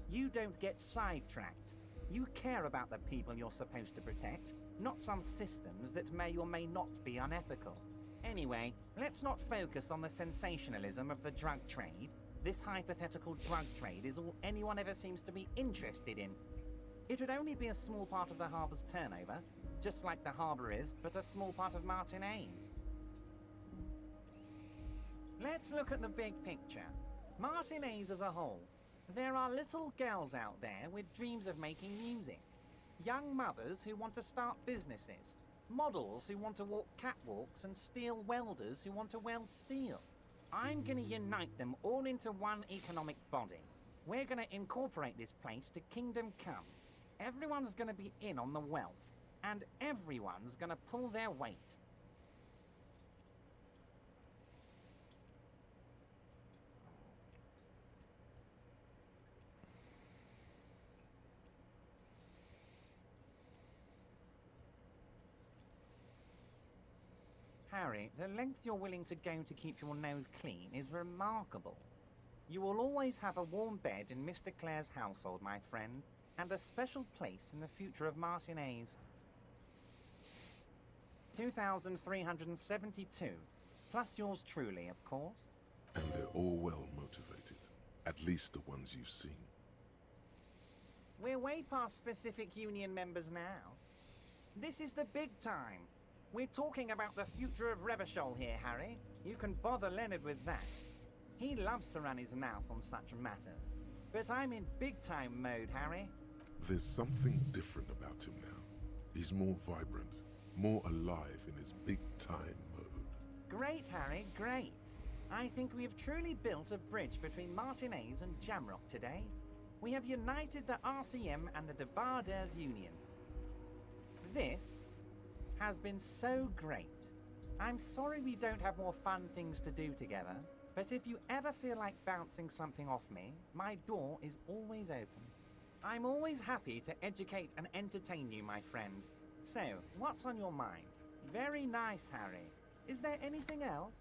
You don't get sidetracked. You care about the people you're supposed to protect, not some systems that may or may not be unethical. Anyway, let's not focus on the sensationalism of the drug trade. This hypothetical drug trade is all anyone ever seems to be interested in. It would only be a small part of the harbor's turnover, just like the harbor is, but a small part of Martinez. Let's look at the big picture. Martinez as a whole. There are little girls out there with dreams of making music. Young mothers who want to start businesses. Models who want to walk catwalks and steel welders who want to weld steel. I'm gonna unite them all into one economic body. We're gonna incorporate this place to Kingdom Come. Everyone's gonna be in on the wealth, and everyone's gonna pull their weight. Harry, the length you're willing to go to keep your nose clean is remarkable. You will always have a warm bed in Mr. Clare's household, my friend, and a special place in the future of Martinez. 2,372, plus yours truly, of course. And they're all well motivated. At least the ones you've seen. We're way past specific union members now. This is the big time. We're talking about the future of Revachol here, Harry. You can bother Leonard with that. He loves to run his mouth on such matters. But I'm in big-time mode, Harry. There's something different about him now. He's more vibrant, more alive in his big-time mode. Great, Harry, great. I think we have truly built a bridge between Martinez and Jamrock today. We have united the RCM and the Debarders Union. This has been so great. I'm sorry we don't have more fun things to do together, but if you ever feel like bouncing something off me, my door is always open. I'm always happy to educate and entertain you, my friend. So, what's on your mind? Very nice, Harry. Is there anything else?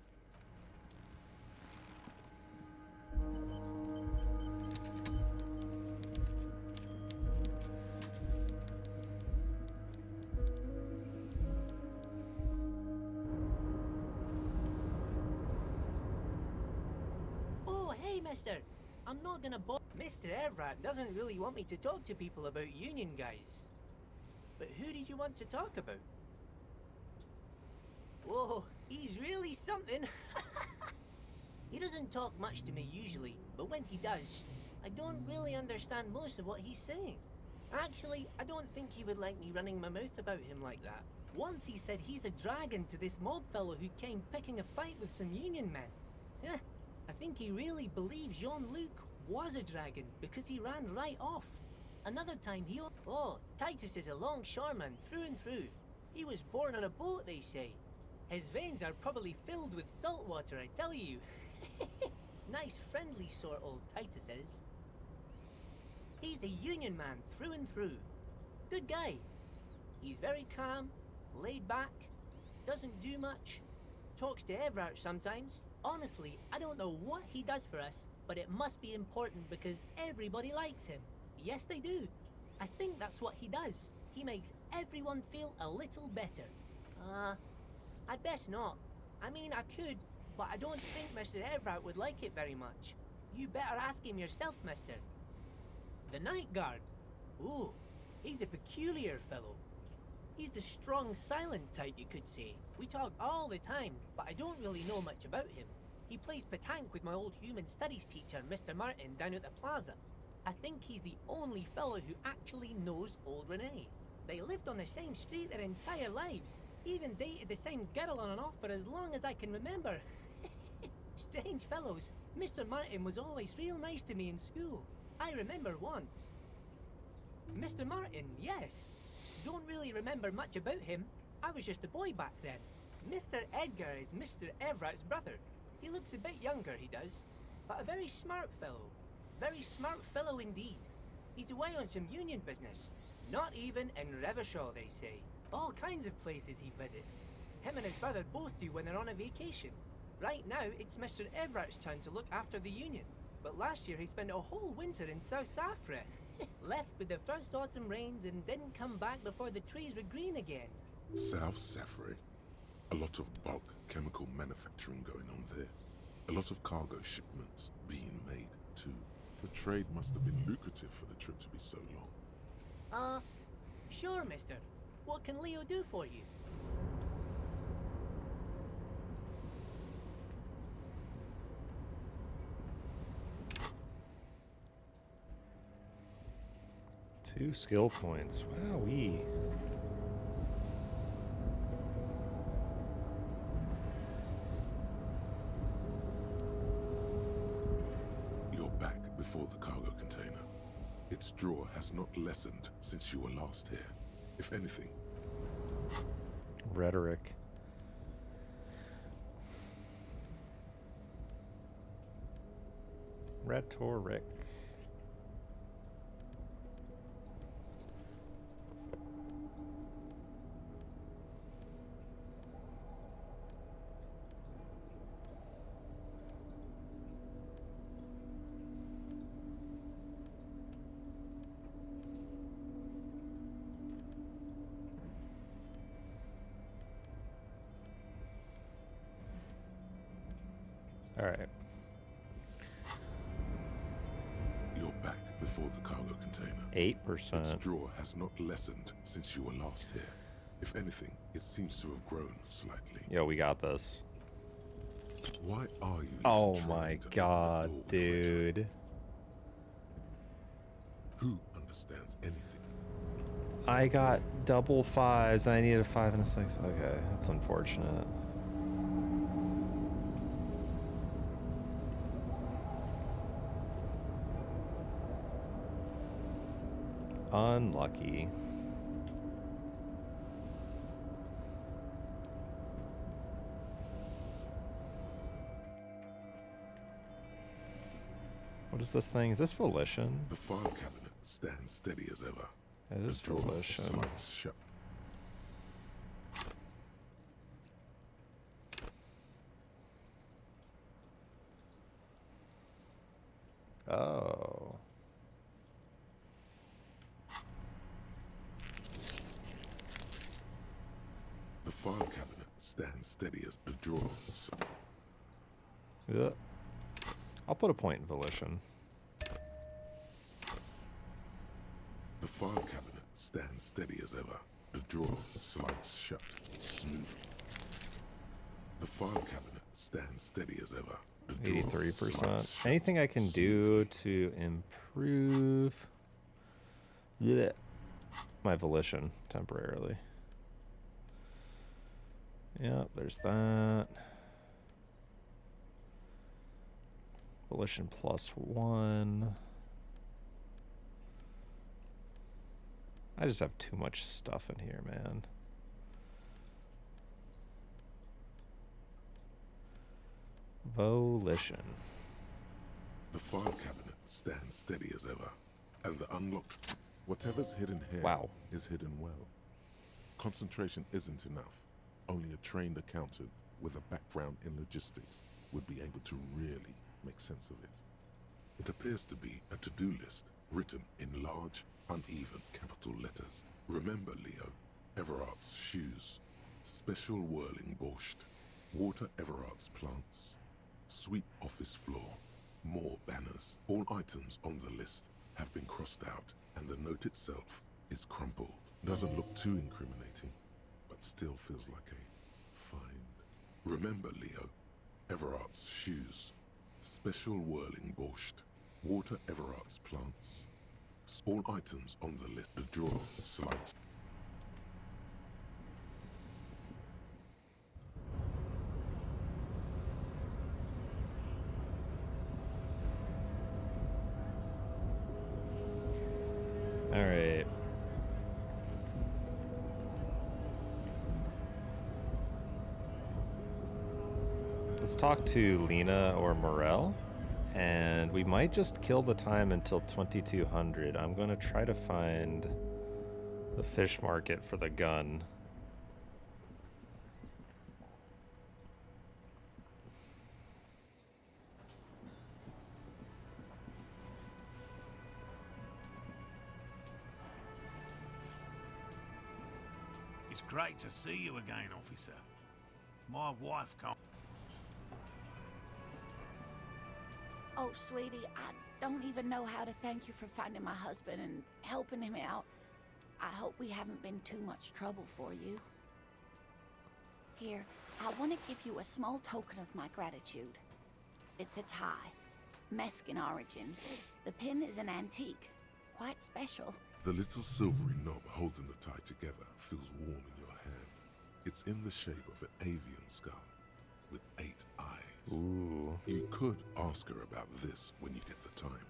Oh, hey, mister. I'm not gonna Mr. Everett doesn't really want me to talk to people about union guys. But who did you want to talk about? Whoa, he's really something. He doesn't talk much to me usually, but when he does, I don't really understand most of what he's saying. Actually, I don't think he would like me running my mouth about him like that. Once he said he's a dragon to this mob fellow who came picking a fight with some union men. I think he really believes Jean-Luc was a dragon because he ran right off. Another time Oh, Titus is a longshoreman through and through. He was born on a boat, they say. His veins are probably filled with salt water, I tell you. Nice, friendly sort, old Titus is. He's a union man through and through. Good guy. He's very calm, laid back, doesn't do much, talks to Everard sometimes. Honestly, I don't know what he does for us, but it must be important because everybody likes him. Yes, they do. I think that's what he does. He makes everyone feel a little better. I'd best not. I mean, I could, but I don't think Mr. Everard would like it very much. You better ask him yourself, mister. The Night Guard. Ooh, he's a peculiar fellow. He's the strong, silent type, you could say. We talk all the time, but I don't really know much about him. He plays petanque with my old human studies teacher, Mr. Martin, down at the plaza. I think he's the only fellow who actually knows old Renee. They lived on the same street their entire lives. Even dated the same girl on and off for as long as I can remember. Strange fellows. Mr. Martin was always real nice to me in school. I remember once. Mr. Martin, yes. Don't really remember much about him. I was just a boy back then. Mr. Edgar is Mr. Everett's brother. He looks a bit younger, he does. But a very smart fellow. Very smart fellow indeed. He's away on some union business. Not even in Revachol, they say. All kinds of places he visits. Him and his brother both do when they're on a vacation. Right now, it's Mr. Everett's turn to look after the union. But last year he spent a whole winter in South Africa. Left with the first autumn rains and didn't come back before the trees were green again. South Safari. A lot of bulk chemical manufacturing going on there. A lot of cargo shipments being made, too. The trade must have been lucrative for the trip to be so long. Sure, mister. What can Leo do for you? Two skill points. Wowee. You're back before the cargo container. Its draw has not lessened since you were last here. If anything. Rhetoric. Rhetoric. All right. for the cargo container. 8%. Its draw has not lessened since you were last here. If anything, it seems to have grown slightly. Yo, we got this. Why are you? Oh even my trying to open the god, door with rhetoric? dude. Who understands anything? I got double 5s. I needed a 5 and a 6. Okay, that's unfortunate. Unlucky. What is this thing? Is this volition? The file cabinet stands steady as ever. It is The drawer volition. slides shut. Oh. The file cabinet stands steady as the drawers. Yeah. I'll put a point in volition. The file cabinet stands steady as ever. The drawer slides shut smoothly. The file cabinet stands steady as ever. The drawer 83%. slides shut Anything I can do to improve my volition temporarily. Yep, there's that. Volition +1. I just have too much stuff in here, man. Volition. The file cabinet stands steady as ever, and the unlocked. Whatever's hidden here Wow. is hidden well. Concentration isn't enough. Only a trained accountant with a background in logistics would be able to really make sense of it. It appears to be a to-do list written in large, uneven capital letters. Remember, Leo, Everard's shoes, special whirling borscht, water Everard's plants, sweep office floor, more banners. All items on the list have been crossed out, and the note itself is crumpled. Doesn't look too incriminating, but still feels like a find. Remember, Leo, Everard's shoes, special whirling borscht, water Everard's plants. All items on the list. The drawer slides. All right. Let's talk to Lena or Morel, and we might just kill the time until 2200. I'm going to try to find the fish market for the gun. It's great to see you again, officer. My wife can't. Oh, sweetie, I don't even know how to thank you for finding my husband and helping him out. I hope we haven't been too much trouble for you. Here, I want to give you a small token of my gratitude. It's a tie, Meskin origin. The pin is an antique, quite special. The little silvery knob holding the tie together feels warm in your hand. It's in the shape of an avian skull with 8 eyes. Ooh. You could ask her about this when you get the time.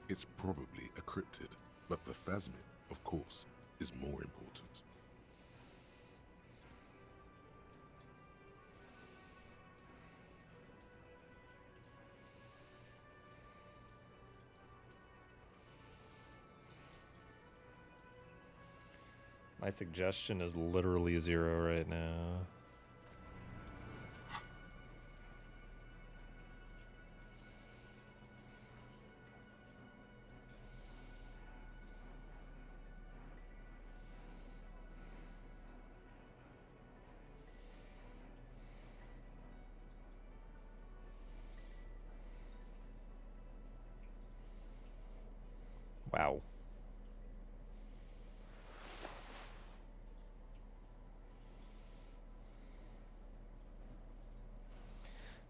It's probably a cryptid, but the phasmid, of course, is more important. My suggestion is literally 0 right now.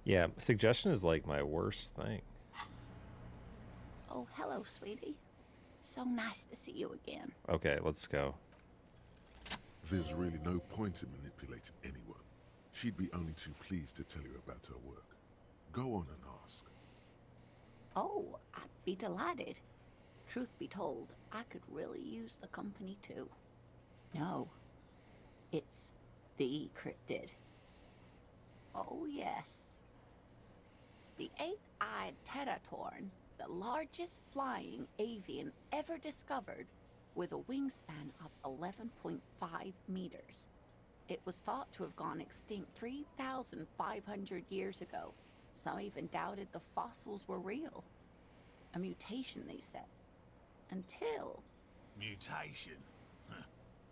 Yeah, suggestion is like my worst thing. Oh, hello, sweetie. So nice to see you again. Okay, let's go. There's really no point in manipulating anyone. She'd be only too pleased to tell you about her work. Go on and ask. Oh, I'd be delighted. Truth be told, I could really use the company too. No, it's the cryptid. Oh, yes. The eight-eyed teratorn, the largest flying avian ever discovered, with a wingspan of 11.5 meters. It was thought to have gone extinct 3,500 years ago. Some even doubted the fossils were real. A mutation, they said. Until... Mutation? Huh.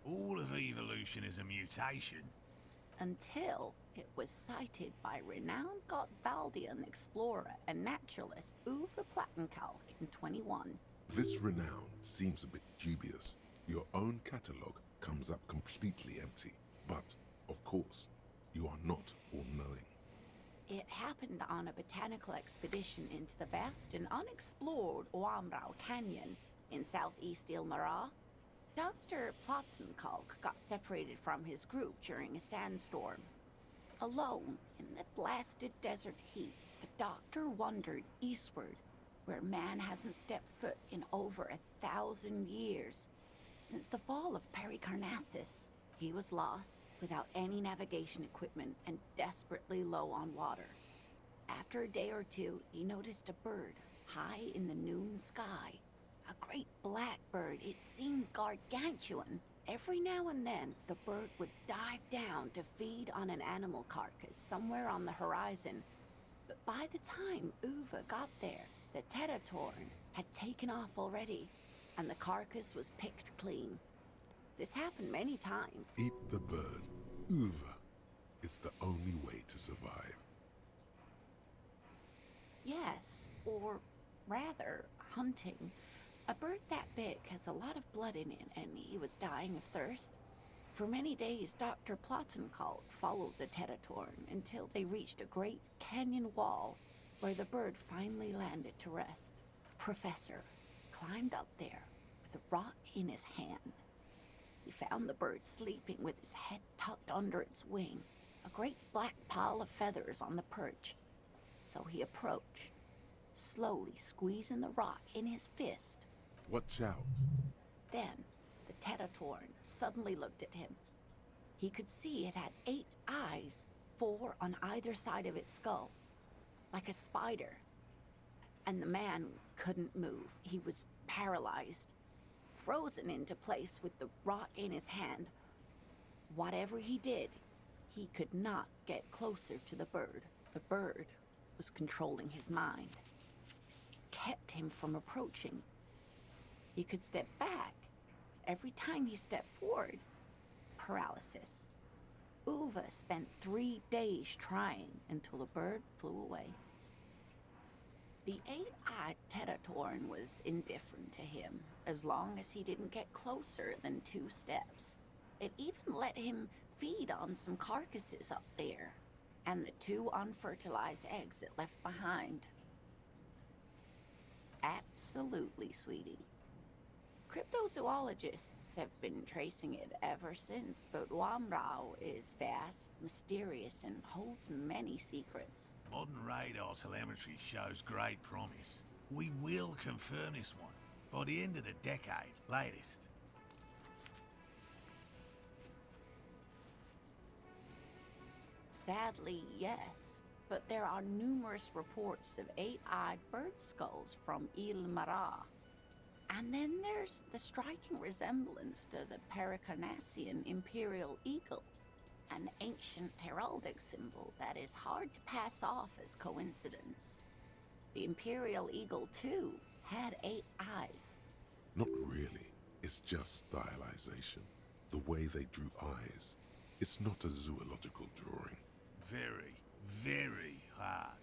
All of evolution is a mutation. Until it was sighted by renowned Gotvaldian explorer and naturalist Uwe Plattenkalk in 21. This renown seems a bit dubious. Your own catalogue comes up completely empty. But, of course, you are not all-knowing. It happened on a botanical expedition into the vast and unexplored Oamrau Canyon in southeast Ilmara. Dr. Plattenkalk got separated from his group during a sandstorm. Alone in the blasted desert heat, the doctor wandered eastward, where man hasn't stepped foot in over 1,000 years. Since the fall of Pericarnassus, he was lost, without any navigation equipment and desperately low on water. After a day or two, he noticed a bird high in the noon sky. A great black bird. It seemed gargantuan. Every now and then, the bird would dive down to feed on an animal carcass somewhere on the horizon. But by the time Uwe got there, the teratorn had taken off already, and the carcass was picked clean. This happened many times. Eat the bird, Uwe. It's the only way to survive. Yes, or rather, hunting. A bird that big has a lot of blood in it, and he was dying of thirst. For many days, Dr. Plattenkalk followed the teratorn until they reached a great canyon wall where the bird finally landed to rest. The professor climbed up there with a rock in his hand. He found the bird sleeping with his head tucked under its wing, a great black pile of feathers on the perch. So he approached, slowly squeezing the rock in his fist. Watch out. Then, the teratorn suddenly looked at him. He could see it had 8 eyes, 4 on either side of its skull, like a spider. And the man couldn't move. He was paralyzed, frozen into place with the rock in his hand. Whatever he did, he could not get closer to the bird. The bird was controlling his mind. It kept him from approaching. He could step back. Every time he stepped forward, paralysis. Uwe spent 3 days trying until the bird flew away. The 8-eyed teratorn was indifferent to him, as long as he didn't get closer than 2 steps. It even let him feed on some carcasses up there, and the 2 unfertilized eggs it left behind. Absolutely, sweetie. Cryptozoologists have been tracing it ever since, but Wamrau is vast, mysterious, and holds many secrets. Modern radar telemetry shows great promise. We will confirm this one by the end of the decade, latest. Sadly, yes, but there are numerous reports of 8-eyed bird skulls from Ilmara. And then there's the striking resemblance to the Pericarnassian imperial eagle, an ancient heraldic symbol that is hard to pass off as coincidence. The imperial eagle, too, had 8 eyes. Not really. It's just stylization. The way they drew eyes. It's not a zoological drawing. Very, very hard.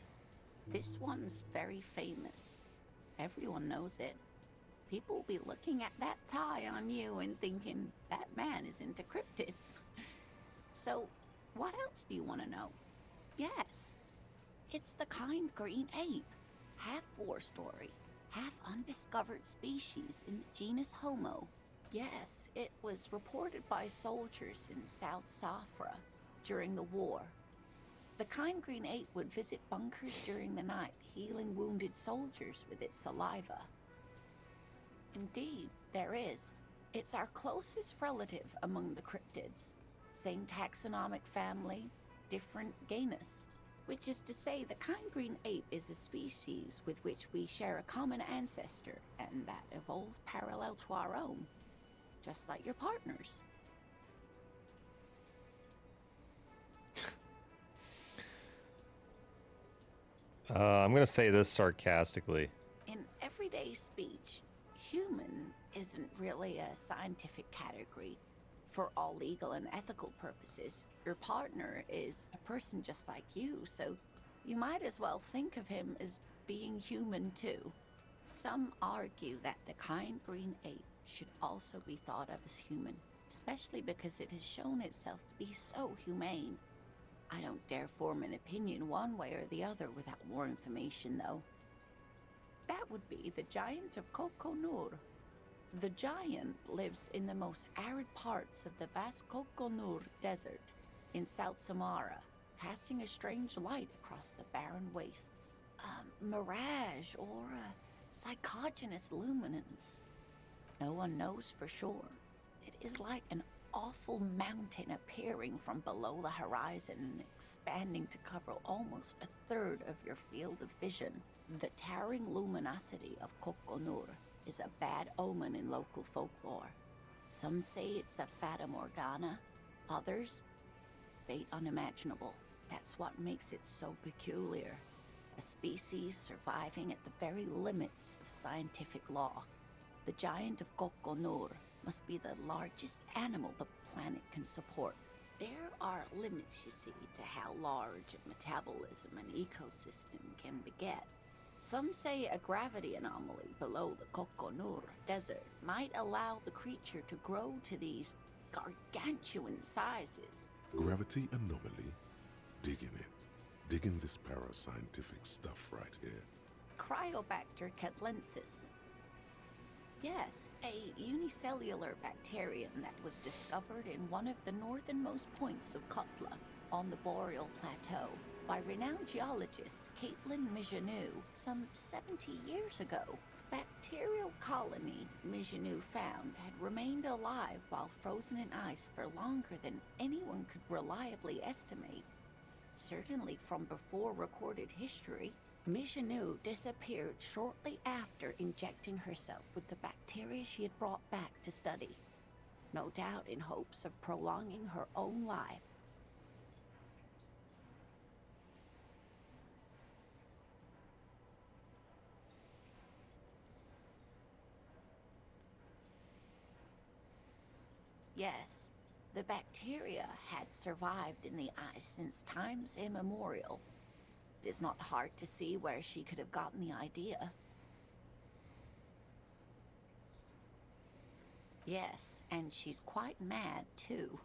This one's very famous. Everyone knows it. People will be looking at that tie on you and thinking, that man is into cryptids. So, what else do you want to know? Yes, It's the kind green ape. Half war story, half undiscovered species in the genus Homo. Yes, it was reported by soldiers in South Safra during the war. The kind green ape would visit bunkers during the night, healing wounded soldiers with its saliva. Indeed, there is. It's our closest relative among the cryptids. Same taxonomic family, different genus. Which is to say, the kind green ape is a species with which we share a common ancestor, and that evolved parallel to our own. Just like your partners. I'm going to say this sarcastically. In everyday speech, human isn't really a scientific category. For all legal and ethical purposes, your partner is a person just like you, so you might as well think of him as being human too. Some argue that the kind green ape should also be thought of as human, especially because it has shown itself to be so humane. I don't dare form an opinion one way or the other without more information, though. That would be the giant of Kokonur. The giant lives in the most arid parts of the vast Kokonur Desert in South Samara, casting a strange light across the barren wastes. A mirage or a psychogenous luminance. No one knows for sure. It is like an awful mountain appearing from below the horizon and expanding to cover almost a third of your field of vision. The towering luminosity of Kokonur is a bad omen in local folklore. Some say it's a fata morgana, others, fate unimaginable. That's what makes it so peculiar. A species surviving at the very limits of scientific law. The giant of Kokonur must be the largest animal the planet can support. There are limits, you see, to how large a metabolism an ecosystem can beget. Some say a gravity anomaly below the Kokonur Desert might allow the creature to grow to these gargantuan sizes. Gravity anomaly? Digging it. Digging this parascientific stuff right here. Cryobacter catlensis. Yes, a unicellular bacterium that was discovered in one of the northernmost points of Kotla on the Boreal Plateau by renowned geologist Caitlin Mijanou some 70 years ago. The bacterial colony Mijanou found had remained alive while frozen in ice for longer than anyone could reliably estimate. Certainly from before recorded history, Mijanou disappeared shortly after injecting herself with the bacteria she had brought back to study, no doubt in hopes of prolonging her own life. Yes, the bacteria had survived in the ice since times immemorial. It is not hard to see where she could have gotten the idea. Yes, and she's quite mad, too.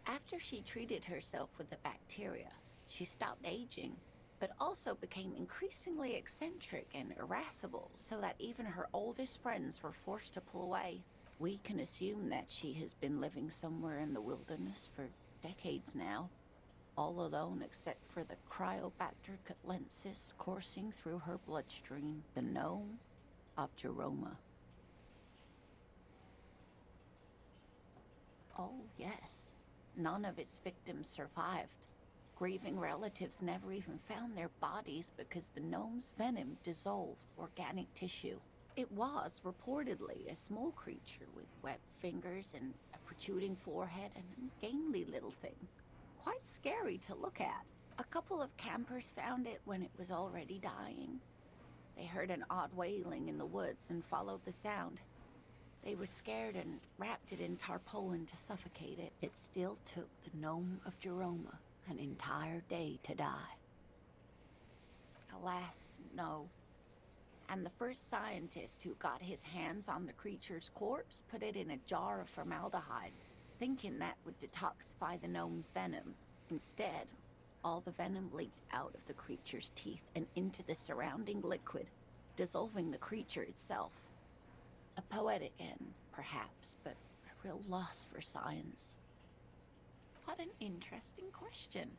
After she treated herself with the bacteria, she stopped aging, but also became increasingly eccentric and irascible, so that even her oldest friends were forced to pull away. We can assume that she has been living somewhere in the wilderness for decades now, all alone except for the Cryobacter catlensis coursing through her bloodstream, the gnome of Jeroma. Oh, yes. None of its victims survived. Grieving relatives never even found their bodies because the gnome's venom dissolved organic tissue. It was, reportedly, a small creature with webbed fingers and a protruding forehead and a ungainly little thing. Quite scary to look at. A couple of campers found it when it was already dying. They heard an odd wailing in the woods and followed the sound. They were scared and wrapped it in tarpaulin to suffocate it. It still took the gnome of Jeroma an entire day to die. Alas, no. And the first scientist who got his hands on the creature's corpse put it in a jar of formaldehyde, thinking that would detoxify the gnome's venom. Instead, all the venom leaked out of the creature's teeth and into the surrounding liquid, dissolving the creature itself. A poetic end, perhaps, but a real loss for science. What an interesting question.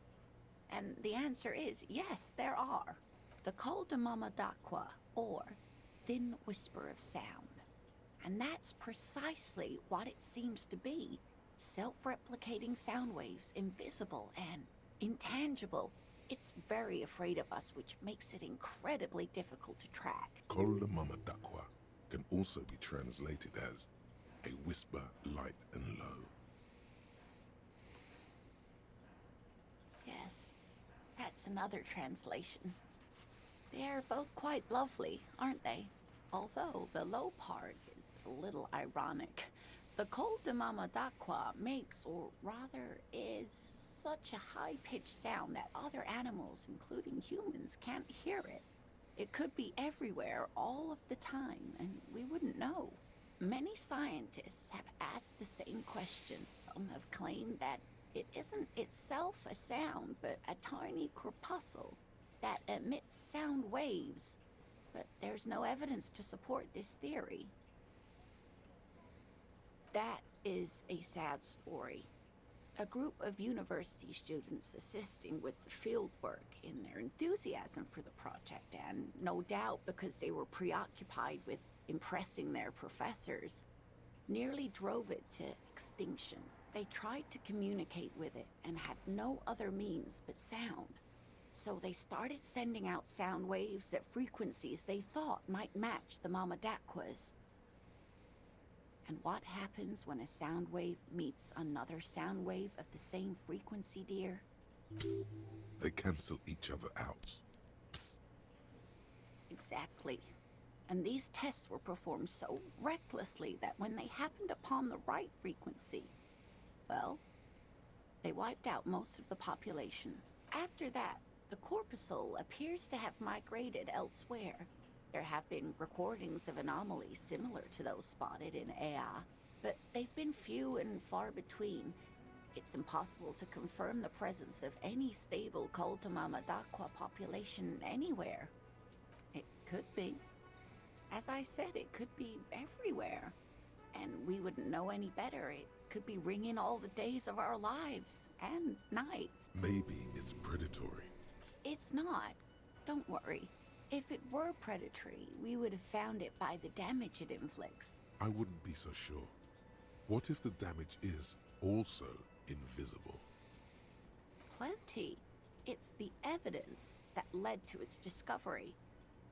And the answer is yes, there are. The Col de Mamadaqua, or Thin Whisper of Sound. And that's precisely what it seems to be. Self-replicating sound waves, invisible and intangible. It's very afraid of us, which makes it incredibly difficult to track. Col de Mamadaqua can also be translated as a whisper light and low. Yes, that's another translation. They're both quite lovely, aren't they? Although the low part is a little ironic. The Col de Mamadaqua makes, or rather is, such a high-pitched sound that other animals, including humans, can't hear it. It could be everywhere all of the time, and we wouldn't know. Many scientists have asked the same question. Some have claimed that it isn't itself a sound, but a tiny corpuscle that emits sound waves. But there's no evidence to support this theory. That is a sad story. A group of university students assisting with the field work in their enthusiasm for the project, and no doubt because they were preoccupied with impressing their professors, nearly drove it to extinction. They tried to communicate with it and had no other means but sound. So they started sending out sound waves at frequencies they thought might match the Mamadaqwas. And what happens when a sound wave meets another sound wave of the same frequency, dear? Psst. They cancel each other out. Psst. Exactly. And these tests were performed so recklessly that when they happened upon the right frequency, well, they wiped out most of the population. After that, the corpuscle appears to have migrated elsewhere. There have been recordings of anomalies similar to those spotted in Ea, but they've been few and far between. It's impossible to confirm the presence of any stable Col de Mamadaqua population anywhere. It could be. As I said, it could be everywhere. And we wouldn't know any better. It could be ringing all the days of our lives and nights. Maybe it's predatory. It's not. Don't worry. If it were predatory, we would have found it by the damage it inflicts. I wouldn't be so sure. What if the damage is also invisible? Plenty. It's the evidence that led to its discovery.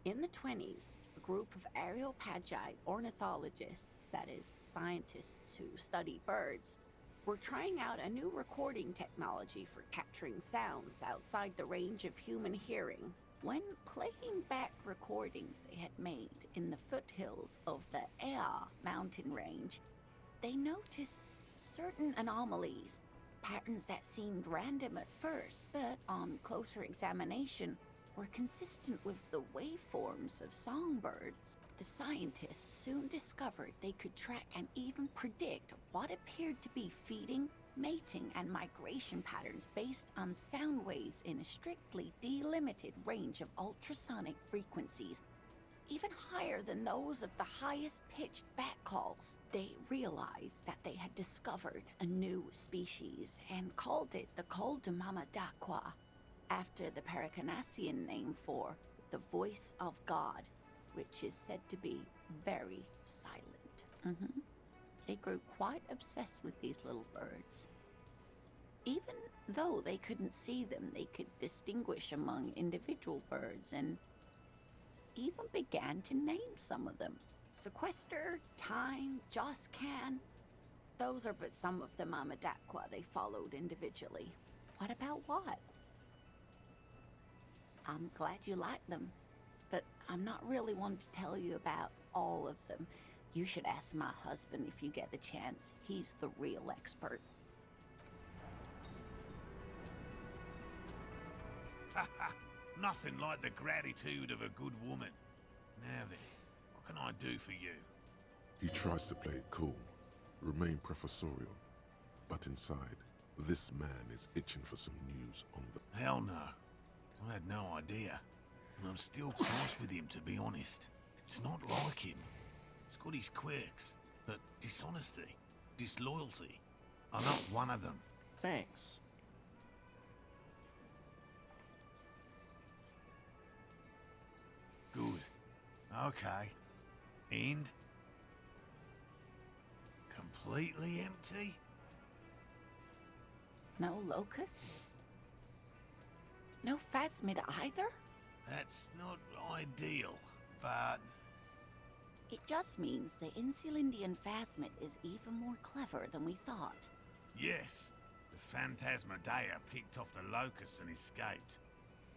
In the 20s, a group of Areopagi ornithologists, that is, scientists who study birds, were trying out a new recording technology for capturing sounds outside the range of human hearing. When playing back recordings they had made in the foothills of the Ea mountain range, they noticed certain anomalies, patterns that seemed random at first, but on closer examination were consistent with the waveforms of songbirds. The scientists soon discovered they could track and even predict what appeared to be feeding, mating, and migration patterns based on sound waves in a strictly delimited range of ultrasonic frequencies, even higher than those of the highest pitched bat calls. They realized that they had discovered a new species and called it the Col de Mamadaqua, after the Paracanassian name for the voice of God, which is said to be very silent. They grew quite obsessed with these little birds. Even though they couldn't see them, they could distinguish among individual birds and even began to name some of them. Sequester, Time, Joscan. Those are but some of the Mamadaqua they followed individually. What about what? I'm glad you like them, but I'm not really one to tell you about all of them. You should ask my husband if you get the chance. He's the real expert. Nothing like the gratitude of a good woman. Now then, what can I do for you? He tries to play it cool, remain professorial, but inside, This man is itching for some news on the... Hell no. I had no idea. And I'm still cross with him, to be honest. It's not like him. He's got his quirks, but dishonesty, disloyalty are not one of them. Thanks. Good. Okay. And? Completely empty? No locusts? No phasmid either? That's not ideal, but... It just means the Insulindian phasmid is even more clever than we thought. Yes, the Phantasmadeia picked off the locusts and escaped.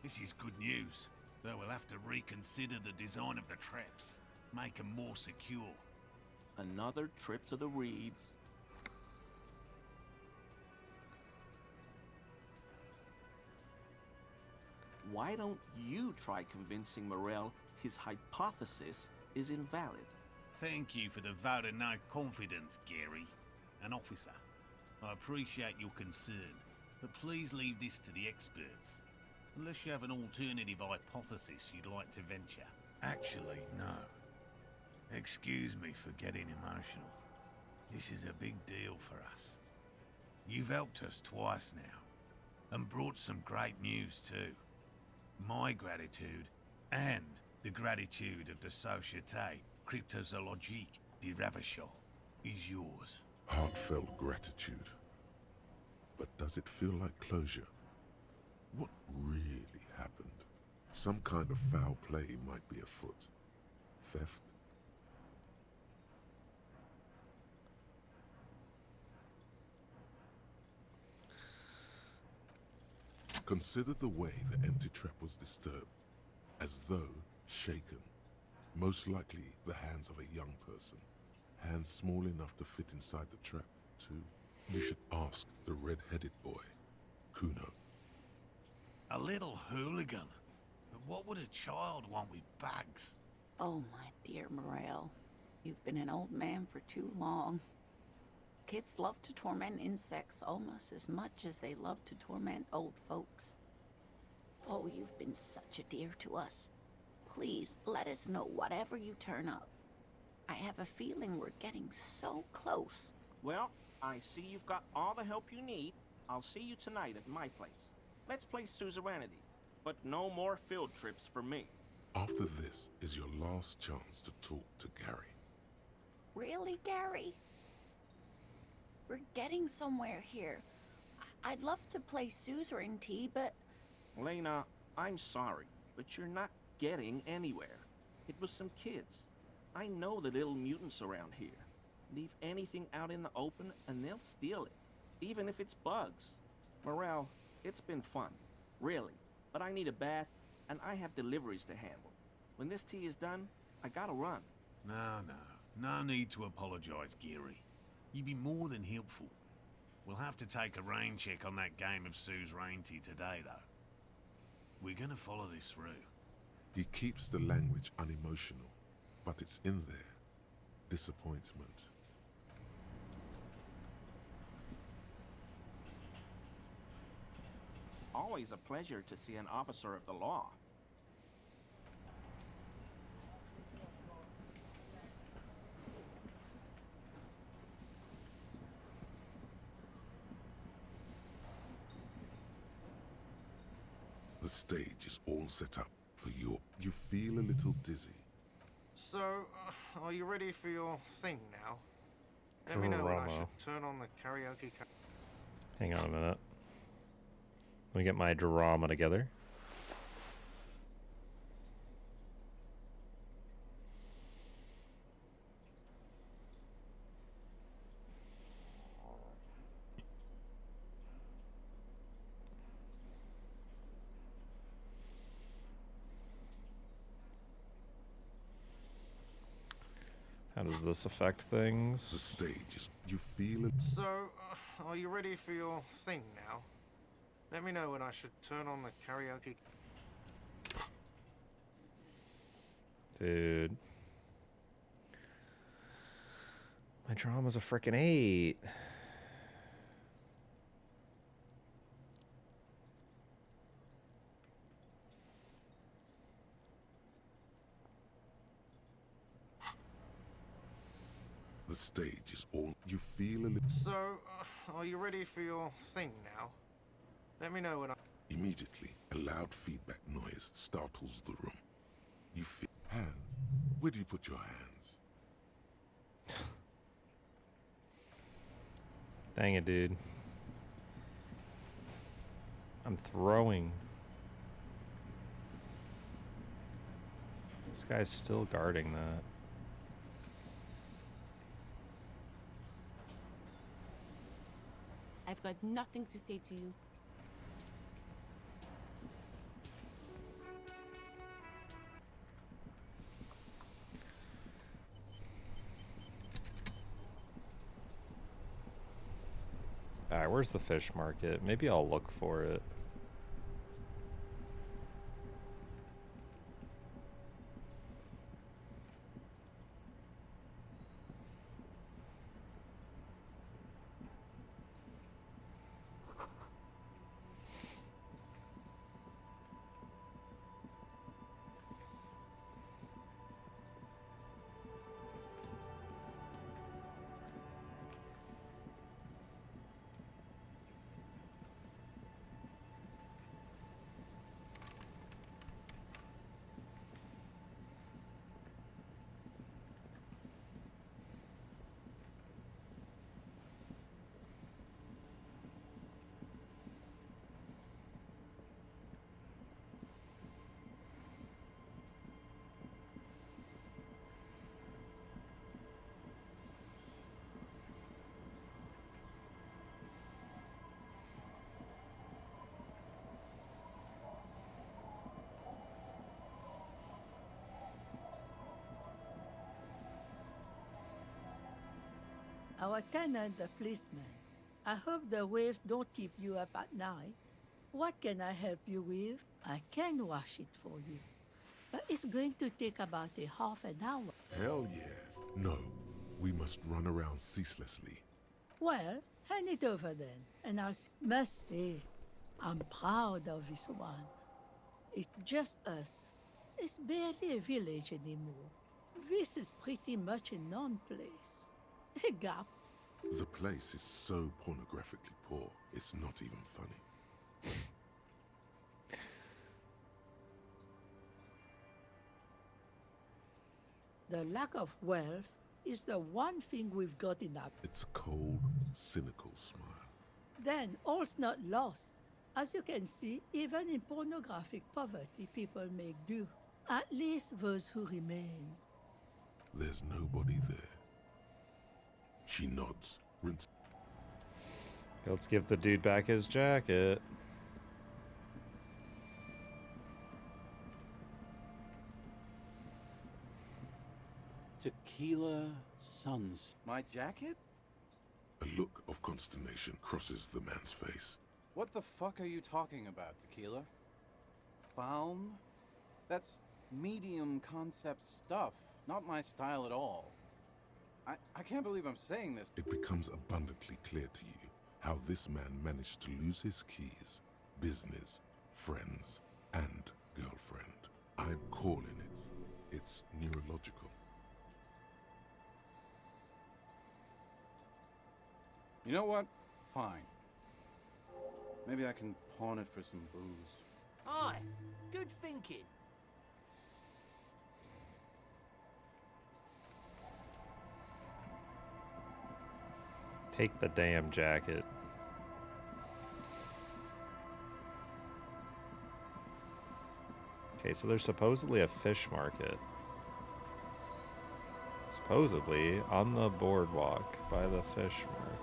This is good news, though we'll have to reconsider the design of the traps, make them more secure. Another trip to the reeds. Why don't you try convincing Morel his hypothesis is invalid? Thank you for the vote of no confidence, Gary. An officer. I appreciate your concern, but please leave this to the experts. Unless you have an alternative hypothesis you'd like to venture. Actually, no. Excuse me for getting emotional. This is a big deal for us. You've helped us twice now, and brought some great news too. My gratitude, and the gratitude of the Société Cryptozoologique de Ravachol, is yours. Heartfelt gratitude. But does it feel like closure? What really happened? Some kind of foul play might be afoot. Theft? Consider the way the empty trap was disturbed, as though shaken. Most likely the hands of a young person. Hands small enough to fit inside the trap, too. You should ask the red-headed boy, Kuno. A little hooligan. But what would a child want with bags? Oh, my dear Morel. You've been an old man for too long. Kids love to torment insects almost as much as they love to torment old folks. Oh, you've been such a dear to us. Please, let us know whatever you turn up. I have a feeling we're getting so close. Well, I see you've got all the help you need. I'll see you tonight at my place. Let's play suzerainty, but no more field trips for me. After this is your last chance to talk to Gary. Really, Gary? We're getting somewhere here. I'd love to play suzerainty, but... Lena, I'm sorry, but you're not getting anywhere. It was some kids. I know the little mutants around here. Leave anything out in the open and they'll steal it, even if it's bugs. Morel, it's been fun, really, but I need a bath and I have deliveries to handle. When this tea is done, I gotta run. No need to apologize, Gary. You'd be more than helpful. We'll have to take a rain check on that game of suzerainty today, though. We're gonna follow this through. He keeps the language unemotional, but it's in there. Disappointment. Always a pleasure to see an officer of the law. The stage is all set up for you. You feel a little dizzy. So, are you ready for your thing now? Let me know when I should turn on the karaoke. Hang on a minute. Let me get my drama together. How does this affect things? The stage is... You feel it. So, are you ready for your thing now? Let me know when I should turn on the karaoke. Dude. My drama's a frickin' 8. The stage is all you feel a little. So, are you ready for your thing now? Let me know when I... Immediately, a loud feedback noise startles the room. You feel hands. Where do you put your hands? Dang it, dude. I'm throwing. This guy's still guarding that. I've got nothing to say to you. Alright, where's the fish market? Maybe I'll look for it. Our tenant, the policeman. I hope the waves don't keep you up at night. What can I help you with? I can wash it for you. But it's going to take about a half an hour. Hell yeah. No, we must run around ceaselessly. Well, hand it over then, and must say, I'm proud of this one. It's just us. It's barely a village anymore. This is pretty much a non-place. A gap. The place is so pornographically poor, it's not even funny. The lack of wealth is the one thing we've got in our... It's a cold, cynical smile. Then all's not lost. As you can see, even in pornographic poverty, people make do. At least those who remain. There's nobody there. She nods, rinse. Let's give the dude back his jacket. Tequila Suns. My jacket? A look of consternation crosses the man's face. What the fuck are you talking about, Tequila? Faun? That's medium concept stuff. Not my style at all. I can't believe I'm saying this. It becomes abundantly clear to you how this man managed to lose his keys, business, friends, and girlfriend. I'm calling it. It's neurological. You know what? Fine. Maybe I can pawn it for some booze. Aye, good thinking. Take the damn jacket. Okay, so there's supposedly a fish market. Supposedly on the boardwalk by the fish market.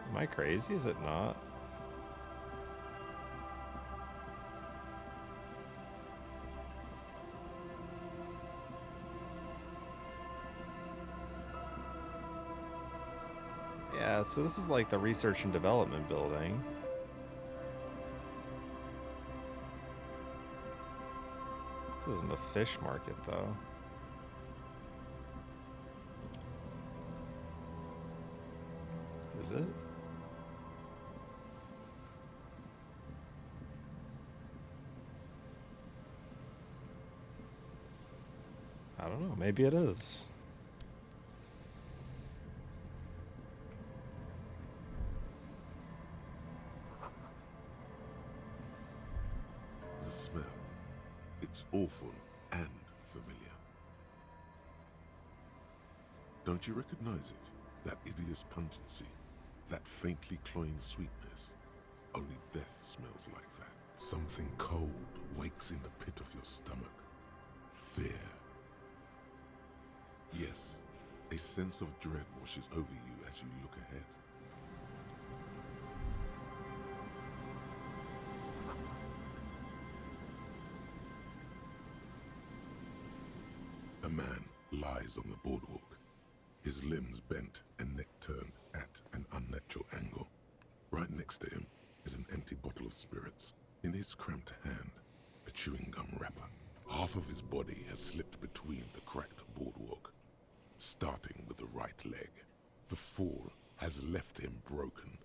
Am I crazy? Is it not? Yeah, so this is like the research and development building. This isn't a fish market, though. Is it? don't know. Maybe it is. The smell. It's awful and familiar. Don't you recognize it? That hideous pungency, that faintly cloying sweetness. Only death smells like that. Something cold wakes in the pit of your stomach. Fear. Yes, a sense of dread washes over you as you look ahead. A man lies on the boardwalk, his limbs bent and neck turned at an unnatural angle. Right next to him is an empty bottle of spirits. In his cramped hand, a chewing gum wrapper. Half of his body has slipped between the cracked boardwalk, starting with the right leg. The fall has left him broken,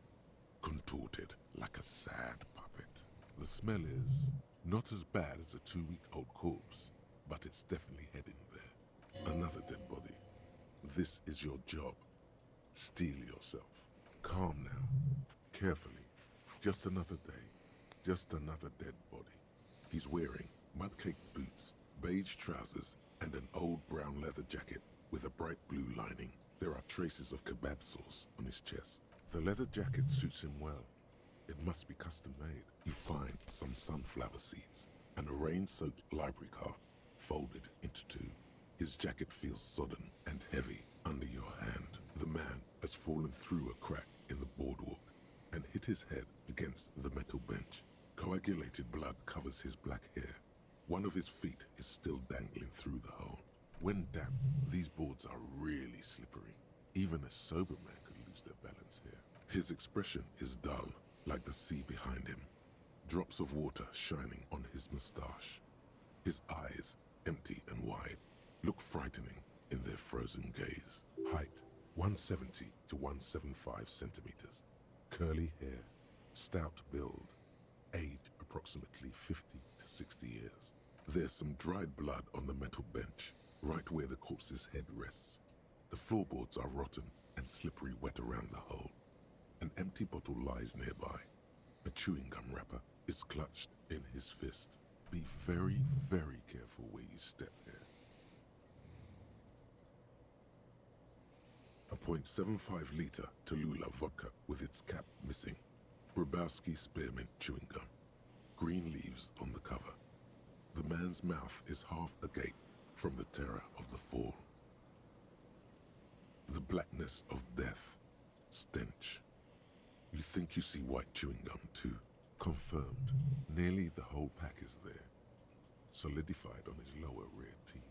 contorted like a sad puppet. The smell is not as bad as a 2-week-old corpse, but it's definitely heading there. Another dead body. This is your job. Steel yourself. Calm now. Carefully. Just another day. Just another dead body. He's wearing mud-caked boots, beige trousers, and an old brown leather jacket with a bright blue lining. There are traces of kebab sauce on his chest. The leather jacket suits him well. It must be custom made. You find some sunflower seeds and a rain-soaked library card folded into two. His jacket feels sodden and heavy under your hand. The man has fallen through a crack in the boardwalk and hit his head against the metal bench. Coagulated blood covers his black hair. One of his feet is still dangling through the hole. When damp, these boards are really slippery. Even a sober man could lose their balance here. His expression is dull, like the sea behind him. Drops of water shining on his mustache. His eyes, empty and wide, look frightening in their frozen gaze. Height, 170 to 175 centimeters. Curly hair, stout build. Age, approximately 50 to 60 years. There's some dried blood on the metal bench, right where the corpse's head rests. The floorboards are rotten and slippery wet around the hole. An empty bottle lies nearby. A chewing gum wrapper is clutched in his fist. Be very, very careful where you step here. A .75 liter Tallulah vodka with its cap missing. Grabowski spearmint chewing gum. Green leaves on the cover. The man's mouth is half agape from the terror of the fall. The blackness of death. Stench. You think you see white chewing gum too. Confirmed. Nearly the whole pack is there. Solidified on his lower rear teeth.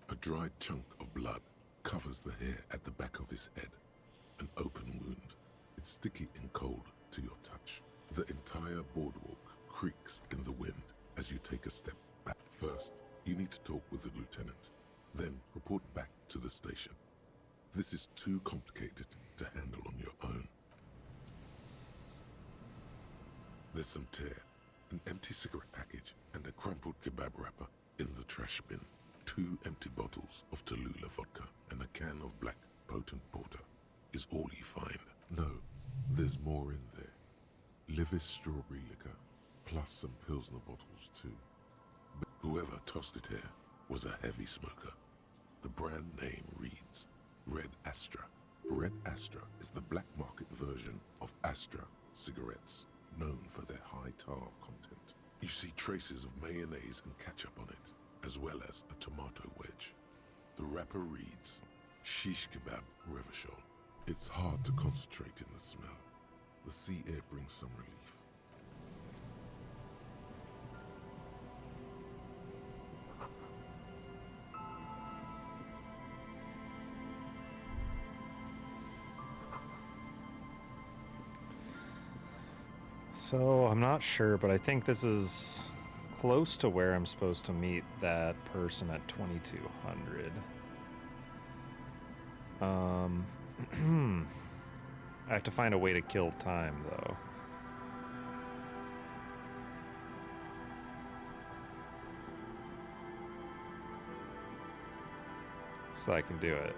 A dried chunk of blood covers the hair at the back of his head. An open wound. It's sticky and cold to your touch. The entire boardwalk creaks in the wind as you take a step back. First, you need to talk with the lieutenant. Then report back to the station. This is too complicated to handle on your own. There's some tear, an empty cigarette package, and a crumpled kebab wrapper in the trash bin. 2 empty bottles of Tallulah vodka and a can of black potent porter is all you find. No, there's more in there. Livis strawberry liquor, plus some Pilsner bottles too. But whoever tossed it here was a heavy smoker. The brand name reads Red Astra. Red Astra is the black market version of Astra cigarettes, known for their high tar content. You see traces of mayonnaise and ketchup on it, as well as a tomato wedge. The wrapper reads Shish Kebab Revachol. It's hard to concentrate in the smell. The sea air brings some relief. So, I'm not sure, but I think this is close to where I'm supposed to meet that person at 2200. I have to find a way to kill time, though. so I can do it.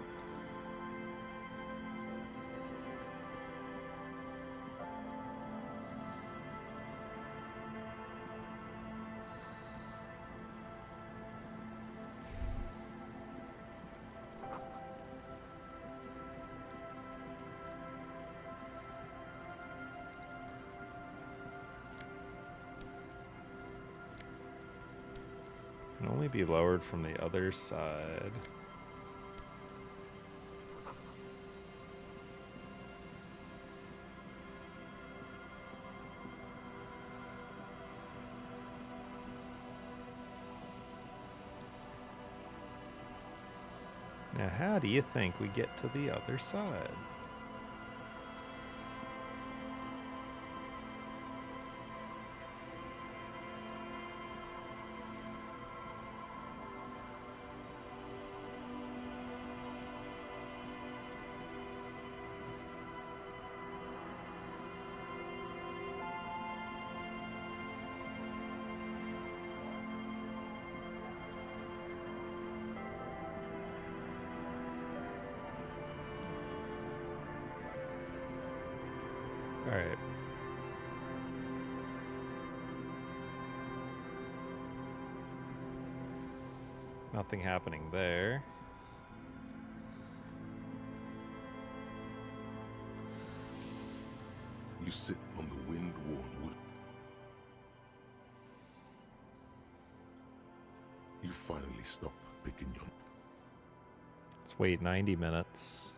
Can only be lowered from the other side. Now, how do you think we get to the other side? All right. Nothing happening there. You sit on the wind-worn wood. You finally stop picking your... Let's wait 90 minutes.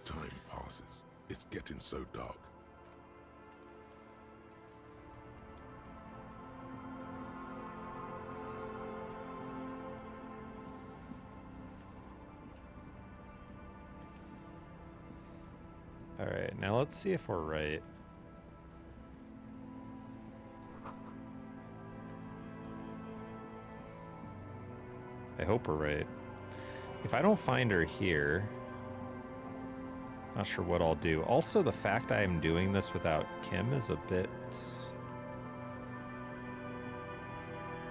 Time passes. It's getting so dark. All right, now let's see if we're right. I hope we're right. If I don't find her here, not sure what I'll do. Also, the fact I am doing this without Kim is a bit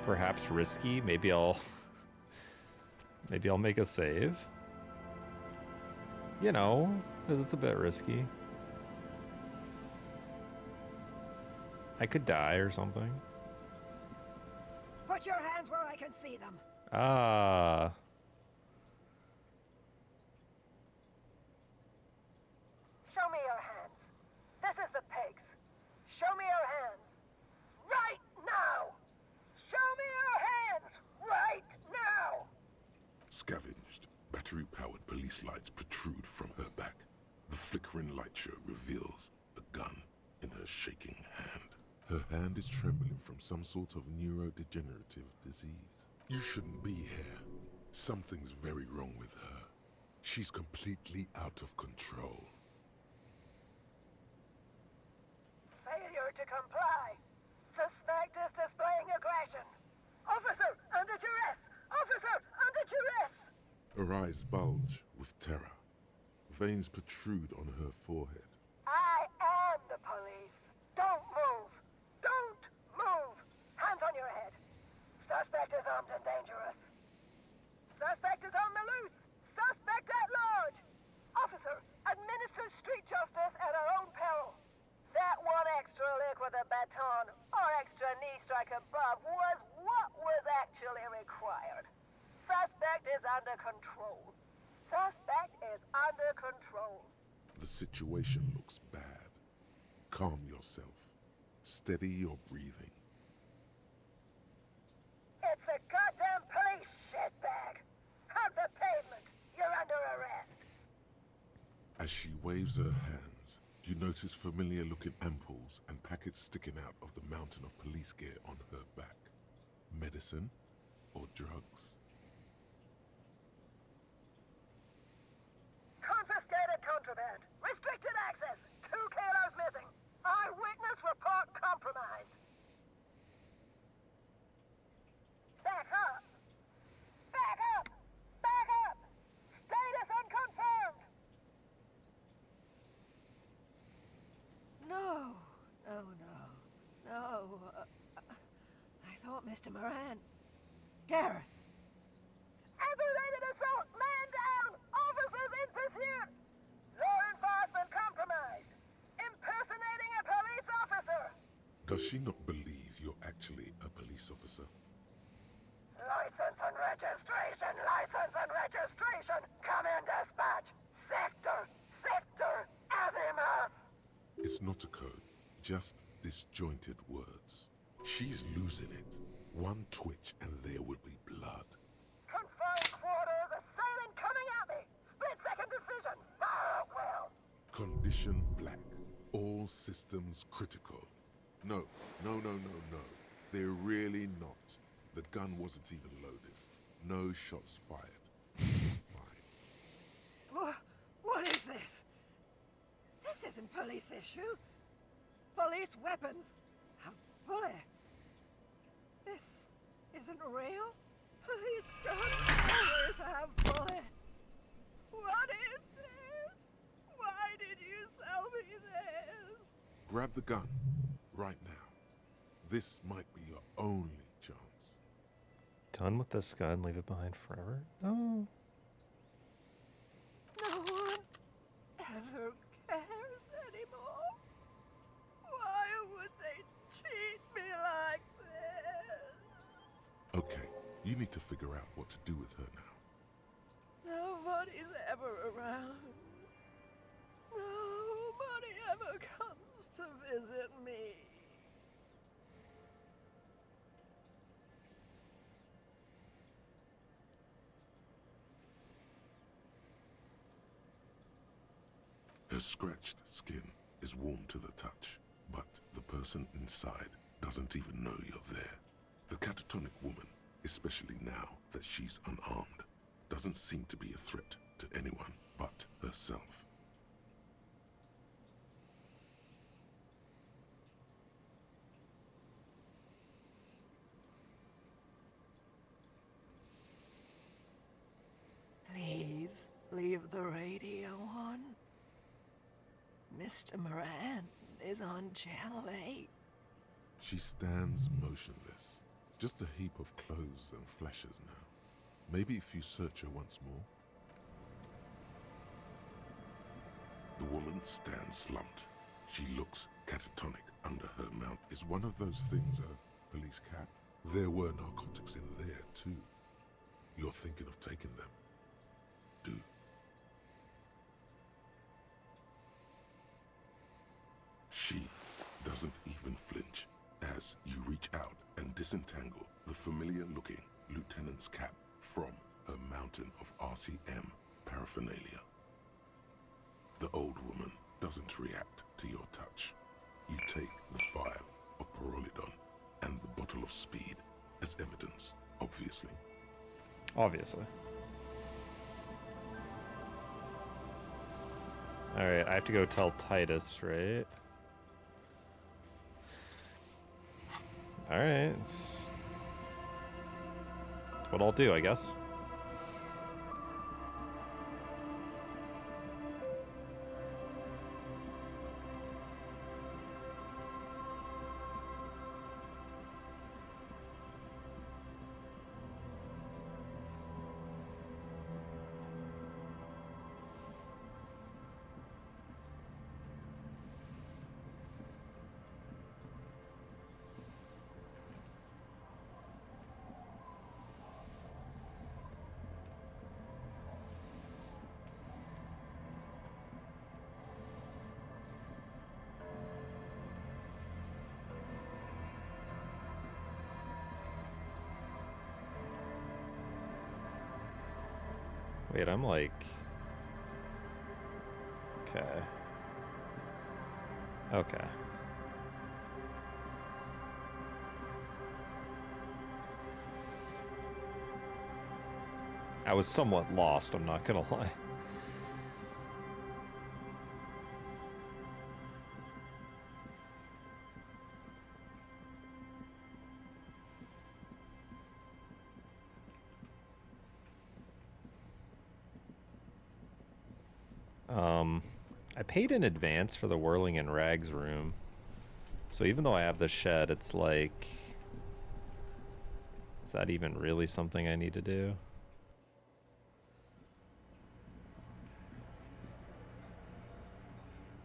perhaps risky. Maybe I'll make a save. You know, it's a bit risky. I could die or something. Put your hands where I can see them. Ah. Show me your hands. This is the pigs. Show me your hands. Right now! Show me your hands! Right now! Scavenged, battery-powered police lights protrude from her back. The flickering light show reveals a gun in her shaking hand. Her hand is trembling from some sort of neurodegenerative disease. You shouldn't be here. Something's very wrong with her. She's completely out of control. Failure to comply. Suspect is displaying aggression. Officer, under duress! Officer, under duress! Her eyes bulge with terror. Veins protrude on her forehead. I am the police. Don't move. Don't move. Hands on your head. Suspect is armed and dangerous. Suspect is on the loose. Suspect at large. Officer, administer street justice at our own peril. That one extra lick with a baton or extra knee strike above was what was actually required. Suspect is under control. Suspect is under control. The situation looks bad. Calm yourself. Steady your breathing. It's a goddamn police shitbag. Have the pavement. You're under arrest. As she waves her hands, you notice familiar-looking ampoules and packets sticking out of the mountain of police gear on her back. Medicine or drugs? Confiscated contraband. Restricted access. 2 kilos missing. Eyewitness report compromised. Back up. Back up. Back up. Status unconfirmed. No. No, no. No. I thought Mr. Moran. Gareth. Aggravated assault. Man down. Does she not believe you're actually a police officer? License and registration! License and registration! Come in, dispatch! Sector! Sector! Azimuth! It's not a code, just disjointed words. She's losing it. One twitch and there will be blood. Confined quarters, assailant coming at me! Split-second decision! Fire at will! Condition black. All systems critical. No. They're really not. The gun wasn't even loaded. No shots fired. Fine. What is this? This isn't police issue. Police weapons have bullets. This isn't real. Police guns always have bullets. What is this? Why did you sell me this? Grab the gun. Right now. This might be your only chance. Done with this gun, leave it behind forever? No. No one ever cares anymore. Why would they treat me like this? Okay, you need to figure out what to do with her now. Nobody's ever around. Nobody ever comes to visit me. Her scratched skin is warm to the touch, but the person inside doesn't even know you're there. The catatonic woman, especially now that she's unarmed, doesn't seem to be a threat to anyone but herself. Please leave the radio on. Mr. Moran is on Channel 8. She stands motionless, just a heap of clothes and fleshes now. Maybe if you search her once more. The woman stands slumped. She looks catatonic under her mount. Is one of those things a police cap? There were narcotics in there too. You're thinking of taking them? Do. She doesn't even flinch as you reach out and disentangle the familiar-looking lieutenant's cap from her mountain of RCM paraphernalia. The old woman doesn't react to your touch. You take the vial of Pyrrolidon and the bottle of speed as evidence, obviously. Obviously. Alright, I have to go tell Titus, right? Alright. That's what I'll do, I guess. Wait, I'm like... Okay. Okay. I was somewhat lost, I'm not gonna lie. I paid in advance for the Whirling in Rags room. So even though I have the shed, it's like... Is that even really something I need to do?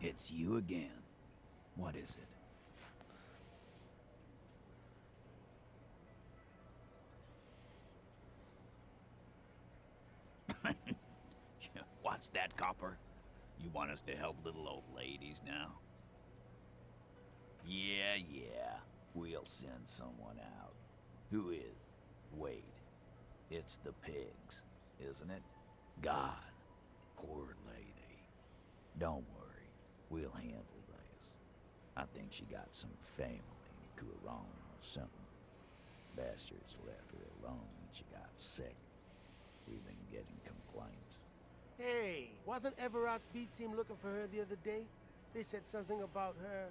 It's you again. What is it? What's that, Copper? You want us to help little old ladies now? Yeah, we'll send someone out. Who is? Wait, it's the pigs, isn't it? God, poor lady. Don't worry, we'll handle this. I think she got some family in Kuarong or something. Bastards left her alone when she got sick. We've been getting complaints. Hey, wasn't Everard's B team looking for her the other day? They said something about her,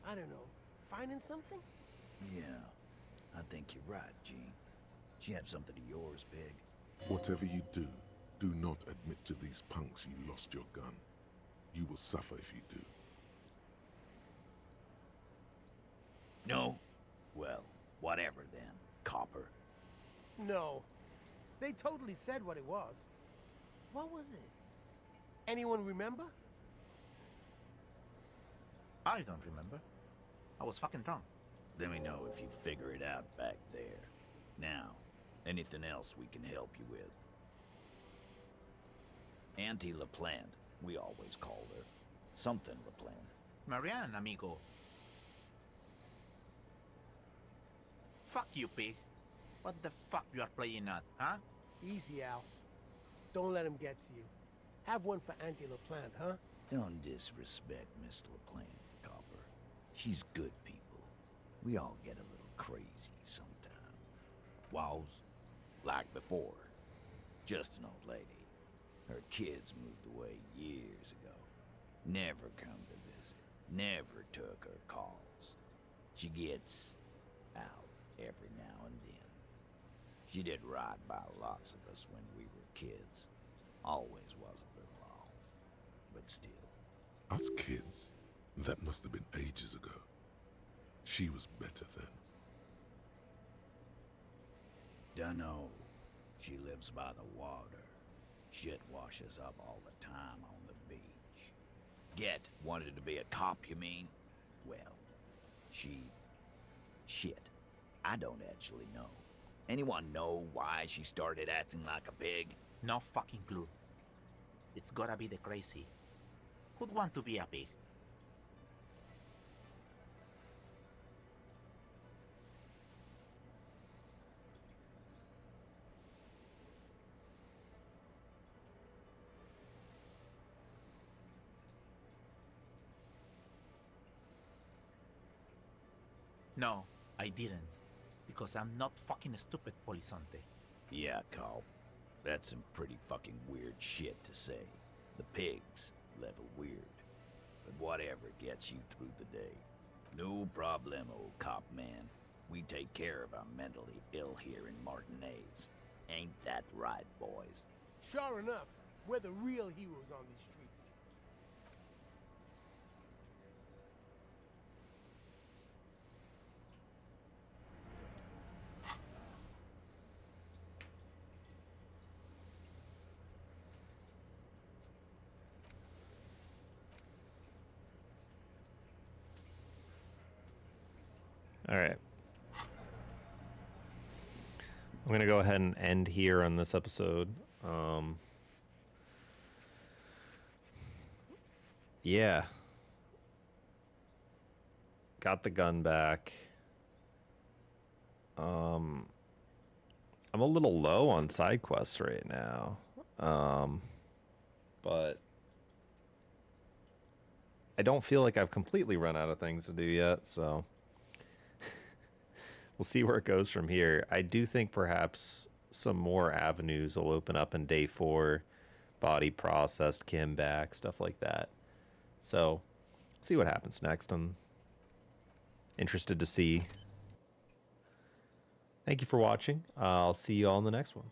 I don't know, finding something? Yeah, I think you're right, Gene. She had something of yours, Pig. Whatever you do, do not admit to these punks you lost your gun. You will suffer if you do. No? Well, whatever then, Copper. No. They totally said what it was. What was it? Anyone remember? I don't remember. I was fucking drunk. Let me know if you figure it out back there. Now, anything else we can help you with? Auntie LaPlante, we always called her. Something LaPlante. Marianne, amigo. Fuck you, Pig. What the fuck you are playing at, huh? Easy, Al. Don't let him get to you. Have one for Auntie LaPlante, huh? Don't disrespect Miss LaPlante, Copper. She's good people. We all get a little crazy sometime. Was, like before. Just an old lady. Her kids moved away years ago. Never come to visit. Never took her calls. She gets out every now and then. She did right by lots of us when we were kids. Always was a little off, but still. Us kids? That must have been ages ago. She was better then. Dunno. She lives by the water. Shit washes up all the time on the beach. Get wanted to be a cop, you mean? Well, shit. I don't actually know. Anyone know why she started acting like a pig? No fucking clue. It's gotta be the crazy. Who'd want to be a pig? No, I didn't. Because I'm not fucking stupid, Polizonte. Yeah, Carl. That's some pretty fucking weird shit to say. The pigs level weird. But whatever gets you through the day. No problemo, cop man. We take care of our mentally ill here in Martinez. Ain't that right, boys? Sure enough, we're the real heroes on these streets. All right. I'm going to go ahead and end here on this episode. Yeah. Got the gun back. I'm a little low on side quests right now. But I don't feel like I've completely run out of things to do yet, so we'll see where it goes from here. I do think perhaps some more avenues will open up in day 4. Body processed, Kim back, stuff like that. So, see what happens next. I'm interested to see. Thank you for watching. I'll see you all in the next one.